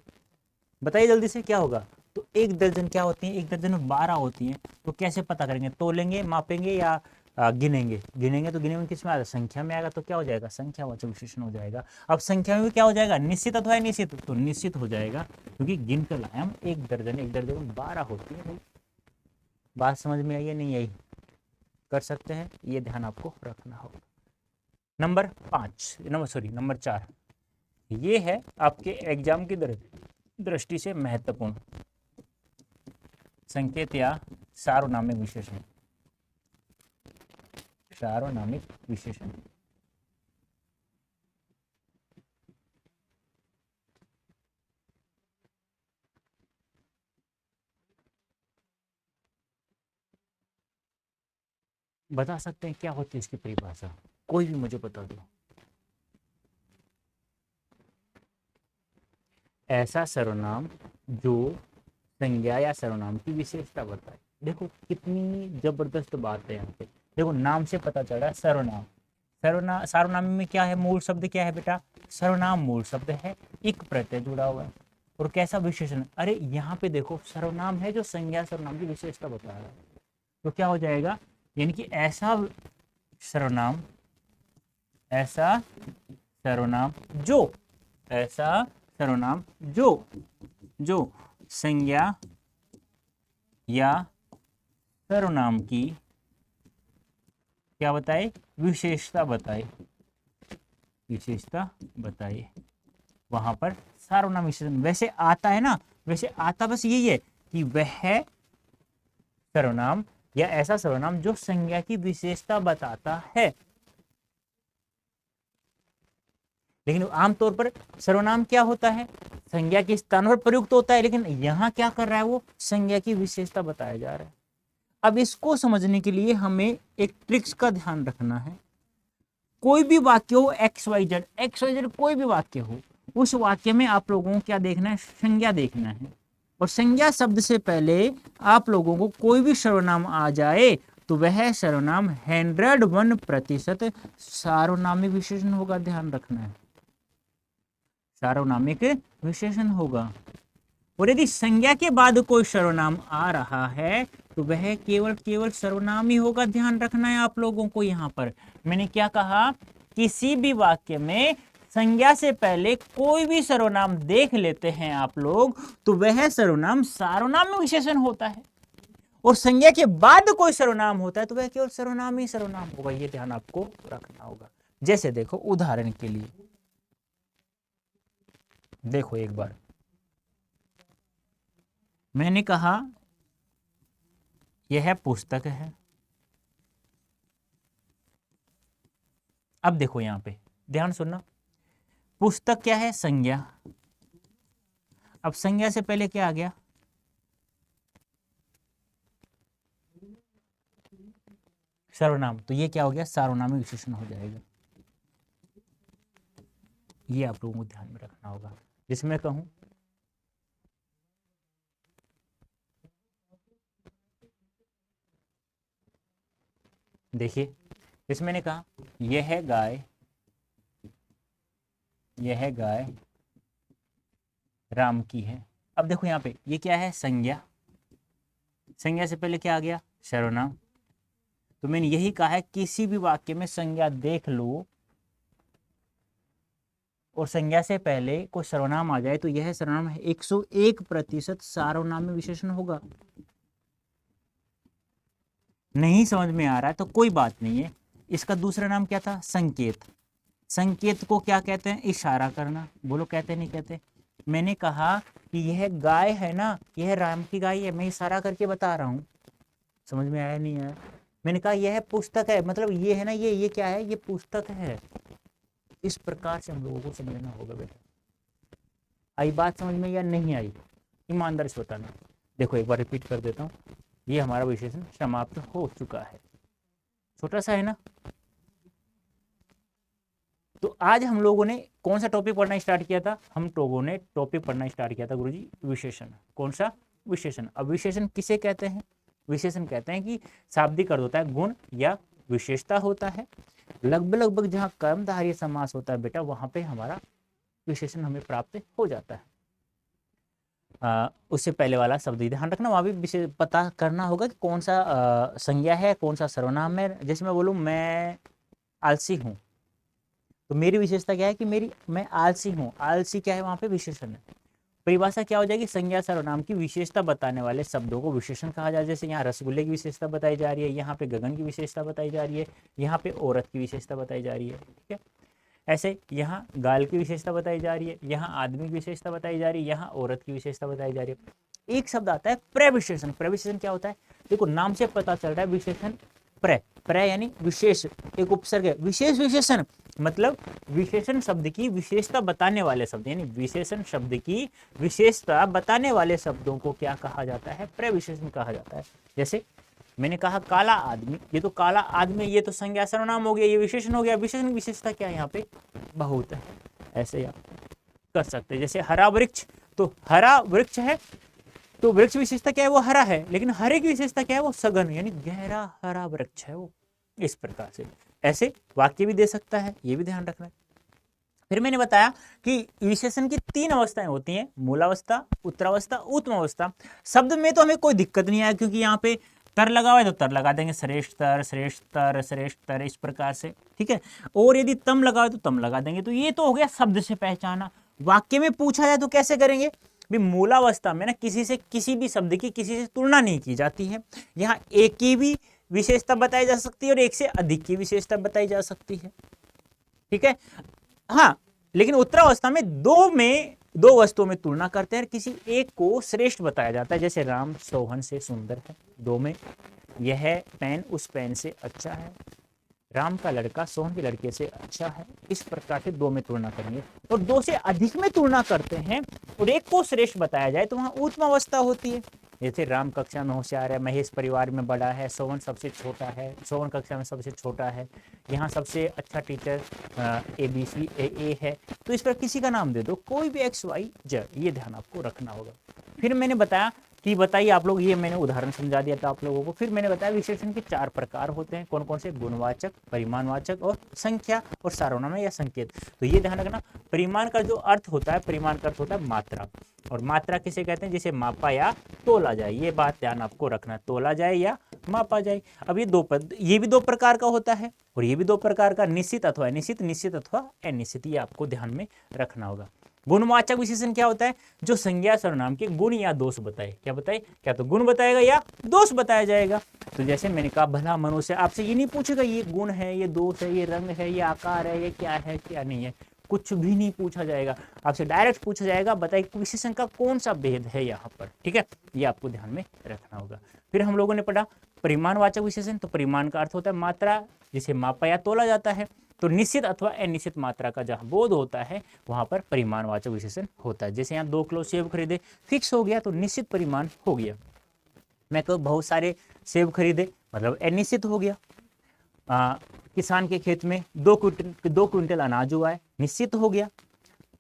बताइए जल्दी से, क्या होगा? तो 1 दर्जन क्या होती है? 1 दर्जन में 12 होती हैं। तो कैसे पता करेंगे? तोलेंगे, मापेंगे या गिनेंगे? गिनेंगे तो गिने में किस में आएगा? संख्या में आएगा, तो क्या हो जाएगा? संख्यावाचक विशेषण हो जाएगा। अब संख्या में भी क्या हो जाएगा? निश्चित अथवा अनिश्चित? तो निश्चित हो जाएगा, क्योंकि गिन कर लाए हम 1 दर्जन, 1 दर्जन में 12 होती है। भाई बात समझ में आई या नहीं आई? कर सकते हैं, ये ध्यान आपको रखना होगा। नंबर 4, ये है आपके एग्जाम की दृष्टि से महत्वपूर्ण संकेत या सार्वनामिक विशेषण। सार्वनामिक विशेषण बता सकते हैं क्या होती है इसकी परिभाषा? कोई भी मुझे बता दो। ऐसा सर्वनाम जो संज्ञा या सर्वनाम की विशेषता बताए। देखो कितनी जबरदस्त बात है यहाँ पे। देखो नाम से पता चल रहा है सर्वनाम। सर्वनाम में क्या है? मूल शब्द क्या है बेटा? सर्वनाम मूल शब्द है, एक प्रत्यय जुड़ा हुआ है। और कैसा विशेषण? अरे यहाँ पे देखो सर्वनाम है जो संज्ञा सर्वनाम की विशेषता बता रहा है। तो क्या हो जाएगा? यानी कि ऐसा सर्वनाम, ऐसा सर्वनाम जो, ऐसा सर्वनाम जो संज्ञा या सर्वनाम की क्या बताए? विशेषता बताए, विशेषता बताए। वहां पर सर्वनाम विशेषण वैसे आता है ना, वैसे आता बस यही है कि वह सर्वनाम या ऐसा सर्वनाम जो संज्ञा की विशेषता बताता है। लेकिन आमतौर पर सर्वनाम क्या होता है? संज्ञा के स्थान पर प्रयुक्त होता है, लेकिन यहां क्या कर रहा है? वो संज्ञा की विशेषता बताया जा रहा है। अब इसको समझने के लिए हमें एक ट्रिक्स का ध्यान रखना है। कोई भी वाक्य हो, एक्स वाई जेड कोई भी वाक्य हो, उस वाक्य में आप लोगों को क्या देखना है? संज्ञा देखना है। और संज्ञा शब्द से पहले आप लोगों को कोई भी सर्वनाम आ जाए तो वह सर्वनाम 101% सार्वनामिक विशेषण होगा। ध्यान रखना है, सार्वनामिक विशेषण होगा। और यदि संज्ञा के बाद कोई सर्वनाम आ रहा है तो वह केवल सर्वनाम ही होगा। ध्यान रखना है आप लोगों को। यहां पर मैंने क्या कहा? किसी भी वाक्य में संज्ञा से पहले कोई भी सर्वनाम देख लेते हैं आप लोग तो वह सर्वनाम सार्वनामिक विशेषण होता है। और संज्ञा के बाद कोई सर्वनाम होता है तो वह केवल सर्वनाम ही सर्वनाम होगा। यह ध्यान आपको रखना होगा। जैसे देखो उदाहरण के लिए, देखो एक बार मैंने कहा यह पुस्तक है। अब देखो यहां पे ध्यान सुनना, पुस्तक क्या है? संज्ञा। अब संज्ञा से पहले क्या आ गया? सर्वनाम। तो ये क्या हो गया? सार्वनामिक विशेषण हो जाएगा। ये आप लोगों को ध्यान में रखना होगा। जिसमें कहूं देखिए, इसमें मैंने कहा यह गाय, यह गाय राम की है। अब देखो यहाँ पे ये क्या है? संज्ञा। संज्ञा से पहले क्या आ गया? सर्वनाम। तो मैंने यही कहा है किसी भी वाक्य में संज्ञा देख लो और संज्ञा से पहले कोई सर्वनाम आ जाए तो यह सर्वनाम 101% सार्वनामिक विशेषण होगा। नहीं समझ में आ रहा है तो कोई बात नहीं है। इसका दूसरा नाम क्या था? संकेत। संकेत को क्या कहते हैं? इशारा करना। बोलो कहते नहीं कहते? मैंने कहा कि यह गाय है ना, यह राम की गाय है, मैं इशारा करके बता रहा हूं। समझ में आया नहीं आया? मैंने कहा यह पुस्तक है, मतलब ये है ना, ये क्या है? ये पुस्तक है। इस प्रकार से हम लोगों को समझना होगा बेटा। आई बात समझ में या नहीं आई? ईमानदारी से बताना। देखो एक बार रिपीट कर देता हूँ। ये हमारा विशेषण समाप्त हो चुका है। छोटा सा है ना। तो आज हम लोगों ने कौन सा टॉपिक पढ़ना स्टार्ट किया था? हम लोगों ने टॉपिक पढ़ना स्टार्ट किया था गुरुजी, विशेषण। कौन सा? विशेषण। अब विशेषण किसे कहते हैं? विशेषण कहते हैं कि शाब्दिक अर्थ होता है गुण या विशेषता होता है। लगभग जहाँ कर्मधारय समास होता है बेटा, वहां पे हमारा विशेषण हमें प्राप्त हो जाता है। उससे पहले वाला शब्द ध्यान रखना, वहां भी पता करना होगा कि कौन सा संज्ञा है, कौन सा सर्वनाम है। जैसे मैं बोलूँ मैं आलसी हूँ तो मेरी विशेषता क्या है कि मैं आलसी हूँ। आलसी क्या है? वहां पे विशेषण है। परिभाषा क्या हो जाएगी? संज्ञा सर्वनाम की विशेषता बताने वाले शब्दों को विशेषण कहा जाए। जैसे यहाँ रसगुल्ले की विशेषता बताई जा रही है, यहाँ पे गगन की विशेषता बताई जा रही है, यहाँ पे औरत की विशेषता बताई जा रही है। ठीक है, ऐसे यहाँ गाल की विशेषता बताई जा रही है, यहाँ आदमी की विशेषता बताई जा रही है, यहाँ औरत की विशेषता बताई जा रही है। एक शब्द आता है प्रविशेषण। प्रविशेषण क्या होता है? देखो नाम से पता चल रहा है विशेषण प्र यानी विशेष, एक उपसर्ग है। विशेष विशेषण मतलब विशेषण शब्द की विशेषता बताने वाले शब्द, यानी विशेषण शब्द की विशेषता बताने वाले शब्दों को क्या कहा जाता है? प्रविशेषण कहा जाता है। जैसे मैंने कहा काला आदमी, ये तो काला आदमी, ये तो संज्ञा सर्वनाम हो गया, ये विशेषण हो गया। विशेषण की विशेषता क्या है यहाँ पे? बहुत है। ऐसे आप कर सकते हैं। जैसे हरा वृक्ष, तो हरा वृक्ष है तो वृक्ष विशेषता क्या है? वो हरा है। लेकिन हरे की विशेषता क्या है? वो सघन यानी गहरा हरा वृक्ष है वो। इस प्रकार से ऐसे वाक्य भी दे सकता है, ये भी ध्यान रखना है। फिर मैंने बताया कि विशेषण की 3 अवस्थाएं होती हैं, मूलावस्था, उत्तरावस्था, उत्तम अवस्था। शब्द में तो हमें कोई दिक्कत नहीं आया, क्योंकि यहाँ पे तर लगा हुआ है तो तर लगा देंगे, श्रेष्ठ तर, श्रेष्ठ तर, श्रेष्ठ तर, इस प्रकार से, ठीक है। और यदि तम लगा हुआ है तो तम लगा देंगे। तो ये तो हो गया शब्द से पहचाना। वाक्य में पूछा जाए तो कैसे करेंगे? भी मूलावस्था में ना किसी से, किसी भी शब्द की किसी से तुलना नहीं की जाती है। यहाँ एक की भी विशेषता बताई जा सकती है और एक से अधिक की विशेषता बताई जा सकती है, ठीक है। हाँ, लेकिन उत्तरावस्था में दो वस्तुओं में तुलना करते हैं, किसी एक को श्रेष्ठ बताया जाता है। जैसे राम सोहन से सुंदर है, दो में। यह पेन उस पेन से अच्छा है, राम का लड़का सोहन के लड़के से अच्छा है। इस प्रकार से दो में तुलना करेंगे। और दो से अधिक में तुलना करते हैं और एक को श्रेष्ठ बताया जाए तो वहां उत्तम अवस्था होती है। जैसे राम कक्षा में होशियार है, महेश परिवार में बड़ा है, सोहन सबसे छोटा है, सोहन कक्षा में सबसे छोटा है, यहाँ सबसे अच्छा टीचर ABC ए है। तो इस पर किसी का नाम दे दो, कोई भी XYZ, ये ध्यान आपको रखना होगा। फिर मैंने बताया कि बताइए आप लोग, ये मैंने उदाहरण समझा दिया था आप लोगों को। फिर मैंने बताया विशेषण के 4 प्रकार होते हैं, कौन कौन से? गुणवाचक, परिमाणवाचक और संख्या और सार्वनाम या संकेत। तो ये ध्यान रखना, परिमाण का जो अर्थ होता है, परिमाण का अर्थ होता है मात्रा। और मात्रा किसे कहते हैं? जिसे मापा या तोला जाए। ये बात ध्यान आपको रखना, तोला जाए या मापा जाए। अब ये भी 2 प्रकार का होता है और ये भी 2 प्रकार का, निश्चित अथवा अनिश्चित, निश्चित अथवा अनिश्चित, ये आपको ध्यान में रखना होगा। गुणवाचक विशेषण क्या होता है? जो संज्ञा सर्वनाम के गुण या दोष बताए। क्या बताए? क्या तो गुण बताएगा या दोष बताया जाएगा। तो जैसे मैंने कहा, भला मनुष्य आपसे ये नहीं पूछेगा ये गुण है, ये दोष है, ये रंग है, ये आकार है, ये क्या है, क्या नहीं है, कुछ भी नहीं पूछा जाएगा। आपसे डायरेक्ट पूछा जाएगा, बताइए विशेषण का कौन सा भेद है यहाँ पर, ठीक है। ये आपको ध्यान में रखना होगा। फिर हम लोगों ने पढ़ा परिमाणवाचक विशेषण। तो परिमाण का अर्थ होता है मात्रा, जिसे मापा या तोला जाता है। तो निश्चित अथवा अनिश्चित मात्रा का जहां बोध होता है वहां पर परिमाणवाचक विशेषण होता है। जैसे यहाँ 2 किलो सेब खरीदे, फिक्स हो गया तो निश्चित परिमाण हो गया। मैं तो बहुत सारे सेब खरीदे, मतलब अनिश्चित हो गया। किसान के खेत में 2 क्विंटल अनाज हुआ है, निश्चित हो गया।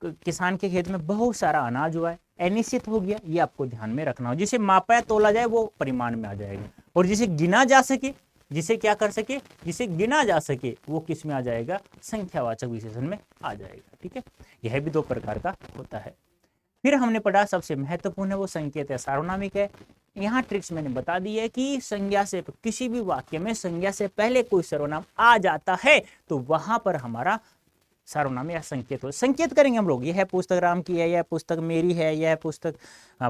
किसान के खेत में बहुत सारा अनाज हुआ है, अनिश्चित हो गया। ये आपको ध्यान में रखना हो। जिसे मापा या तोला जाए वो परिमाण में आ जाएगा, और जिसे गिना जा सके, जिसे क्या कर सके, जिसे गिना जा सके, वो किस में आ जाएगा? संख्यावाचक विशेषण में आ जाएगा, ठीक है। यह भी 2 प्रकार का होता है। फिर हमने पढ़ा सबसे महत्वपूर्ण है वो संकेत है, सार्वनामिक है। यहाँ ट्रिक्स मैंने बता दी है कि संज्ञा से, किसी भी वाक्य में संज्ञा से पहले कोई सर्वनाम आ जाता है तो वहां पर हमारा सर्वनाम या संकेत हो। संकेत करेंगे हम लोग, यह पुस्तक राम की है, यह पुस्तक मेरी है, यह पुस्तक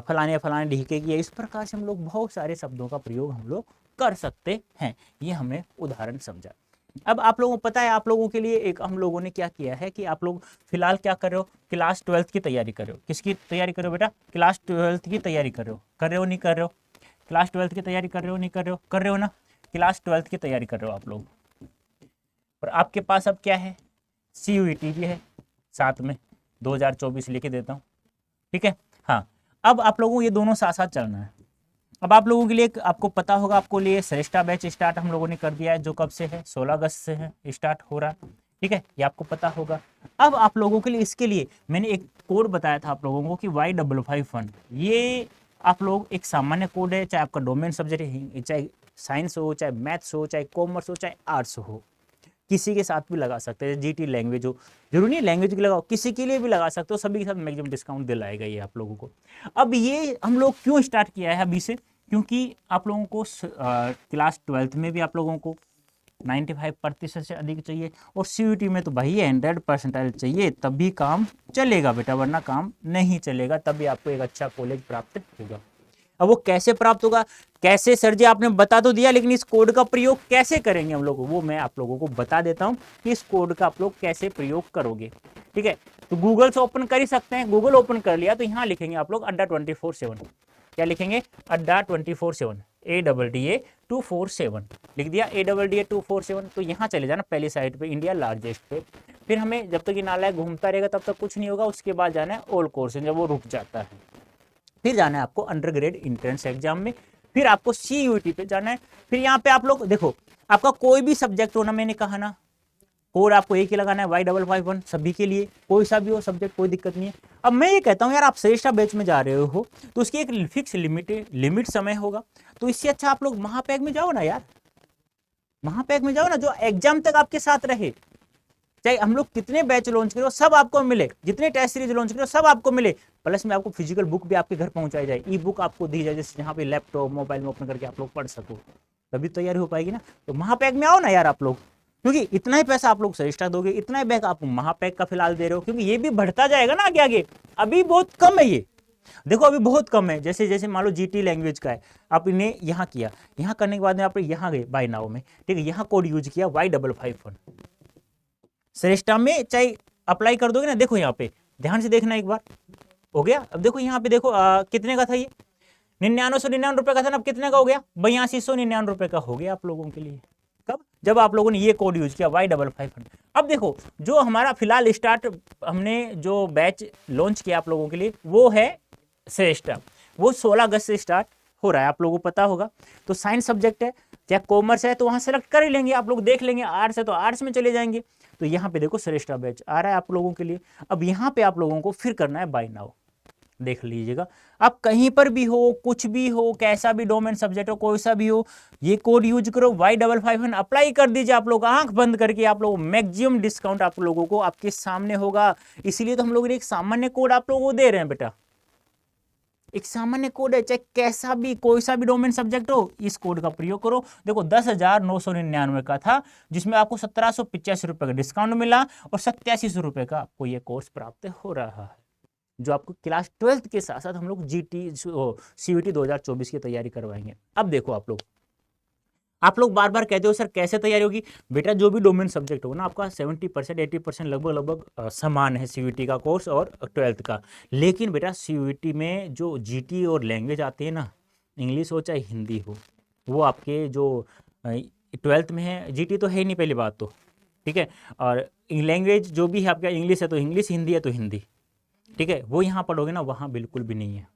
फलाने फलाने ढीके की है। इस प्रकार से हम लोग बहुत सारे शब्दों का प्रयोग हम लोग कर सकते हैं। ये हमने उदाहरण समझा। अब आप लोगों को पता है, आप लोगों के लिए एक हम लोगों ने क्या किया है कि आप लोग फिलहाल क्या कर रहे हो? क्लास 12th की तैयारी कर रहे हो। किसकी तैयारी कर रहे हो बेटा? क्लास 12th की तैयारी कर रहे हो। कर रहे हो नहीं कर रहे हो? क्लास 12th की तैयारी कर रहे हो नहीं कर रहे हो? कर रहे हो ना? क्लास 12th की तैयारी कर रहे हो आप लोग। और आपके पास अब क्या है? CUET भी है साथ में, 2024 लेके देता हूँ, ठीक है। हाँ, अब आप लोगों को ये दोनों साथ साथ चलना है। अब आप लोगों के लिए आपको पता होगा, आपको लिए श्रेष्ठा बैच स्टार्ट हम लोगों ने कर दिया है, जो कब से है? 16 अगस्त से है, स्टार्ट हो रहा, ठीक है। ये आपको पता होगा। अब आप लोगों के लिए, इसके लिए मैंने एक कोड बताया था आप लोगों को कि Y551। ये आप लोग एक सामान्य कोड है, चाहे आपका डोमेन सब्जेक्ट है, चाहे साइंस हो, चाहे मैथ्स हो, चाहे कॉमर्स हो, चाहे आर्ट्स हो, किसी के साथ भी लगा सकते हैं। GT लैंग्वेज हो, जरूरी नहीं लैंग्वेज की लगाओ, किसी के लिए भी लगा सकते हो। सभी के साथ मैक्सिमम डिस्काउंट दिलाएगा ये आप लोगों को। अब ये हम लोग क्यों स्टार्ट किया है अभी से? क्योंकि आप लोगों को क्लास 12th में भी आप लोगों को 95% से अधिक चाहिए, और CUET में तो भाई 100% चाहिए, तभी काम चलेगा बेटा, वरना काम नहीं चलेगा। तभी आपको एक अच्छा कॉलेज प्राप्त होगा। अब वो कैसे प्राप्त होगा? कैसे सर जी, आपने बता तो दिया, लेकिन इस कोड का प्रयोग कैसे करेंगे हम लोग, वो मैं आप लोगों को बता देता हूं कि इस कोड का आप लोग कैसे प्रयोग करोगे, ठीक है। तो गूगल से ओपन कर ही सकते हैं। गूगल ओपन कर लिया तो यहाँ लिखेंगे आप लोग अड्डा 24/7। क्या लिखेंगे? अड्डा 24/7, ADDA 247 लिख दिया, ADDA 247। तो यहाँ चले जाना पहली साइट पे, इंडिया लार्जेस्ट पे। फिर हमें जब तक ये नालायक घूमता रहेगा तब तक कुछ नहीं होगा। उसके बाद जाना है ऑल कोर्सेज, जब वो रुक जाता है फिर जाना है आपको अंडर ग्रेड इंट्रेंस एग्जाम में। फिर आपको CUET पे जाना है। फिर यहाँ पे आप लोग देखो, आपका कोई भी सब्जेक्ट हो ना, मैंने कहा ना कोड आपको एक ही लगाना है Y551 सभी के लिए, कोई सा भी हो सब्जेक्ट, कोई दिक्कत नहीं है। अब मैं ये कहता हूँ यार, आप श्रेष्ठा बैच में जा रहे हो तो उसकी एक फिक्स लिमिट समय होगा, तो इससे अच्छा आप लोग महापैक में जाओ ना यार, महापैक में जाओ ना, जो एग्जाम तक आपके साथ रहे। चाहे हम लोग कितने बैच लॉन्च करो सब आपको मिले, जितने टेस्ट सीरीज लॉन्च करो सब आपको मिले, प्लस में आपको फिजिकल बुक भी आपके घर पहुंचाई जाए, ई बुक आपको दी जाए, जैसे जहाँ पे लैपटॉप मोबाइल में ओपन करके आप लोग पढ़ सको, तभी तैयारी हो पाएगी ना। तो महापैक में आओ ना यार आप लोग, क्योंकि इतना ही पैसा आप लोग श्रेष्ठा दोगे, इतना ही बैग आप महापैक का फिलहाल दे रहे हो, क्योंकि ये भी बढ़ता जाएगा ना आगे आगे, अभी बहुत कम है ये, देखो अभी बहुत कम है। जैसे जैसे मान लो GT लैंग्वेज का है, आप इन्हें यहाँ किया, यहाँ करने के बाद में आप यहाँ गए बाय नाउ में, ठीक है, यहाँ कोड यूज किया Y551 श्रेष्ठा में, चाहे अप्लाई कर दोगे ना, देखो यहाँ पे ध्यान से देखना एक बार, हो गया। अब देखो यहाँ पे देखो कितने का था ये, 9999 रुपए का था ना, अब कितने का हो गया, 8299 रुपए का हो गया आप लोगों के लिए। कब? जब आप लोगों ने ये कोड यूज किया Y551। अब देखो जो हमारा फिलहाल स्टार्ट, हमने जो बैच लॉन्च किया आप लोगों के लिए वो है श्रेष्ठा, वो 16 अगस्त से स्टार्ट हो रहा है, आप लोगों को पता होगा। तो साइंस सब्जेक्ट है, चाहे कॉमर्स है तो वहां सेलेक्ट कर ही लेंगे, आप लोग देख लेंगे, आर्ट्स है तो आर्ट्स में चले जाएंगे। तो यहाँ पे देखो श्रेष्ठा बैच आ रहा है आप लोगों के लिए। अब यहाँ पे आप लोगों को फिर करना है बाय नाउ, देख लीजिएगा, आप कहीं पर भी हो, कुछ भी हो, कैसा भी डोमेन सब्जेक्ट हो, कोई सा भी हो, ये कोड यूज करो Y551 अप्लाई कर दीजिए। आप लोग आंख बंद करके आप लोग मैक्सिमम डिस्काउंट आप लोगों को आपके सामने होगा, इसीलिए तो हम लोग एक सामान्य कोड आप लोगों को दे रहे हैं बेटा, एक सामान्य कोड है, चाहे कैसा भी कोई सा भी डोमेन सब्जेक्ट हो, इस कोड का प्रयोग करो। देखो 10,999 का था, जिसमें आपको 1785 रुपए का डिस्काउंट मिला और 8700 रुपए का आपको ये कोर्स प्राप्त हो रहा है, जो आपको क्लास 12th के साथ साथ हम लोग CUET 2024 की तैयारी करवाएंगे। अब देखो आप लोग बार बार कहते हो सर कैसे तैयारी होगी, बेटा जो भी डोमेन सब्जेक्ट होगा ना आपका 70% 80% लगभग समान है CUET का कोर्स और 12th का। लेकिन बेटा CUET में जो GT और लैंग्वेज आती है ना, इंग्लिश हो चाहे हिंदी हो, वो आपके जो 12th में है, GT तो है ही नहीं पहली बात तो, ठीक है, और लैंग्वेज जो भी है आपका, इंग्लिश है तो इंग्लिश, हिंदी है तो हिंदी, ठीक है, वो यहाँ पढ़ोगे ना, वहाँ बिल्कुल भी नहीं है।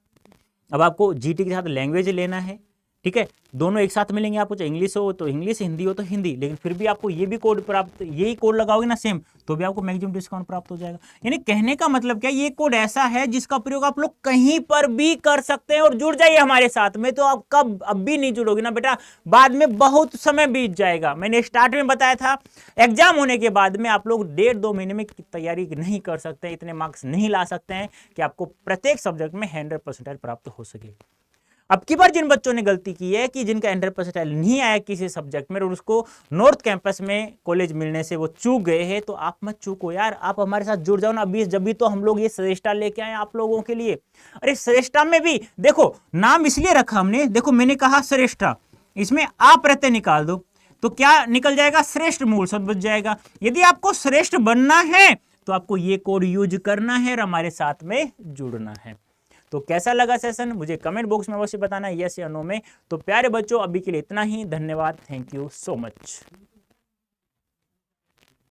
अब आपको GT के साथ लैंग्वेज लेना है, ठीक है, दोनों एक साथ मिलेंगे आपको, चाहे इंग्लिश हो तो इंग्लिश, हिंदी हो तो हिंदी, लेकिन फिर भी आपको ये भी कोड प्राप्त, यही कोड लगाओगे ना सेम, तो भी आपको मैक्सिमम डिस्काउंट प्राप्त हो जाएगा। यानी कहने का मतलब क्या, ये कोड ऐसा है जिसका प्रयोग आप लोग कहीं पर भी कर सकते हैं, और जुड़ जाइए हमारे साथ में। तो आप कब, अब भी नहीं जुड़ोगे ना बेटा, बाद में बहुत समय बीत जाएगा। मैंने स्टार्ट में बताया था, एग्जाम होने के बाद में आप लोग 1.5-2 महीने में तैयारी नहीं कर सकते, इतने मार्क्स नहीं ला सकते हैं कि आपको प्रत्येक सब्जेक्ट में 100% प्राप्त हो सके। अब की बार जिन बच्चों ने गलती की है कि जिनका 100% नहीं आया किसी सब्जेक्ट में और उसको नॉर्थ कैंपस में कॉलेज मिलने से वो चूक गए हैं, तो आप मत चूको यार, आप हमारे साथ जुड़ जाओ ना। अभी जब भी तो हम लोग ये श्रेष्ठा लेके आए आप लोगों के लिए। अरे श्रेष्ठा में भी देखो नाम इसलिए रखा हमने, देखो मैंने कहा श्रेष्ठा, इसमें आप प्रत्यय निकाल दो तो क्या निकल जाएगा, श्रेष्ठ मूल शब्द बच जाएगा। यदि आपको श्रेष्ठ बनना है तो आपको ये कोड यूज करना है और हमारे साथ में जुड़ना है। तो कैसा लगा सेशन मुझे कमेंट बॉक्स में अवश्य बताना, यस या नो में। तो प्यारे बच्चों अभी के लिए इतना ही, धन्यवाद, थैंक यू सो मच।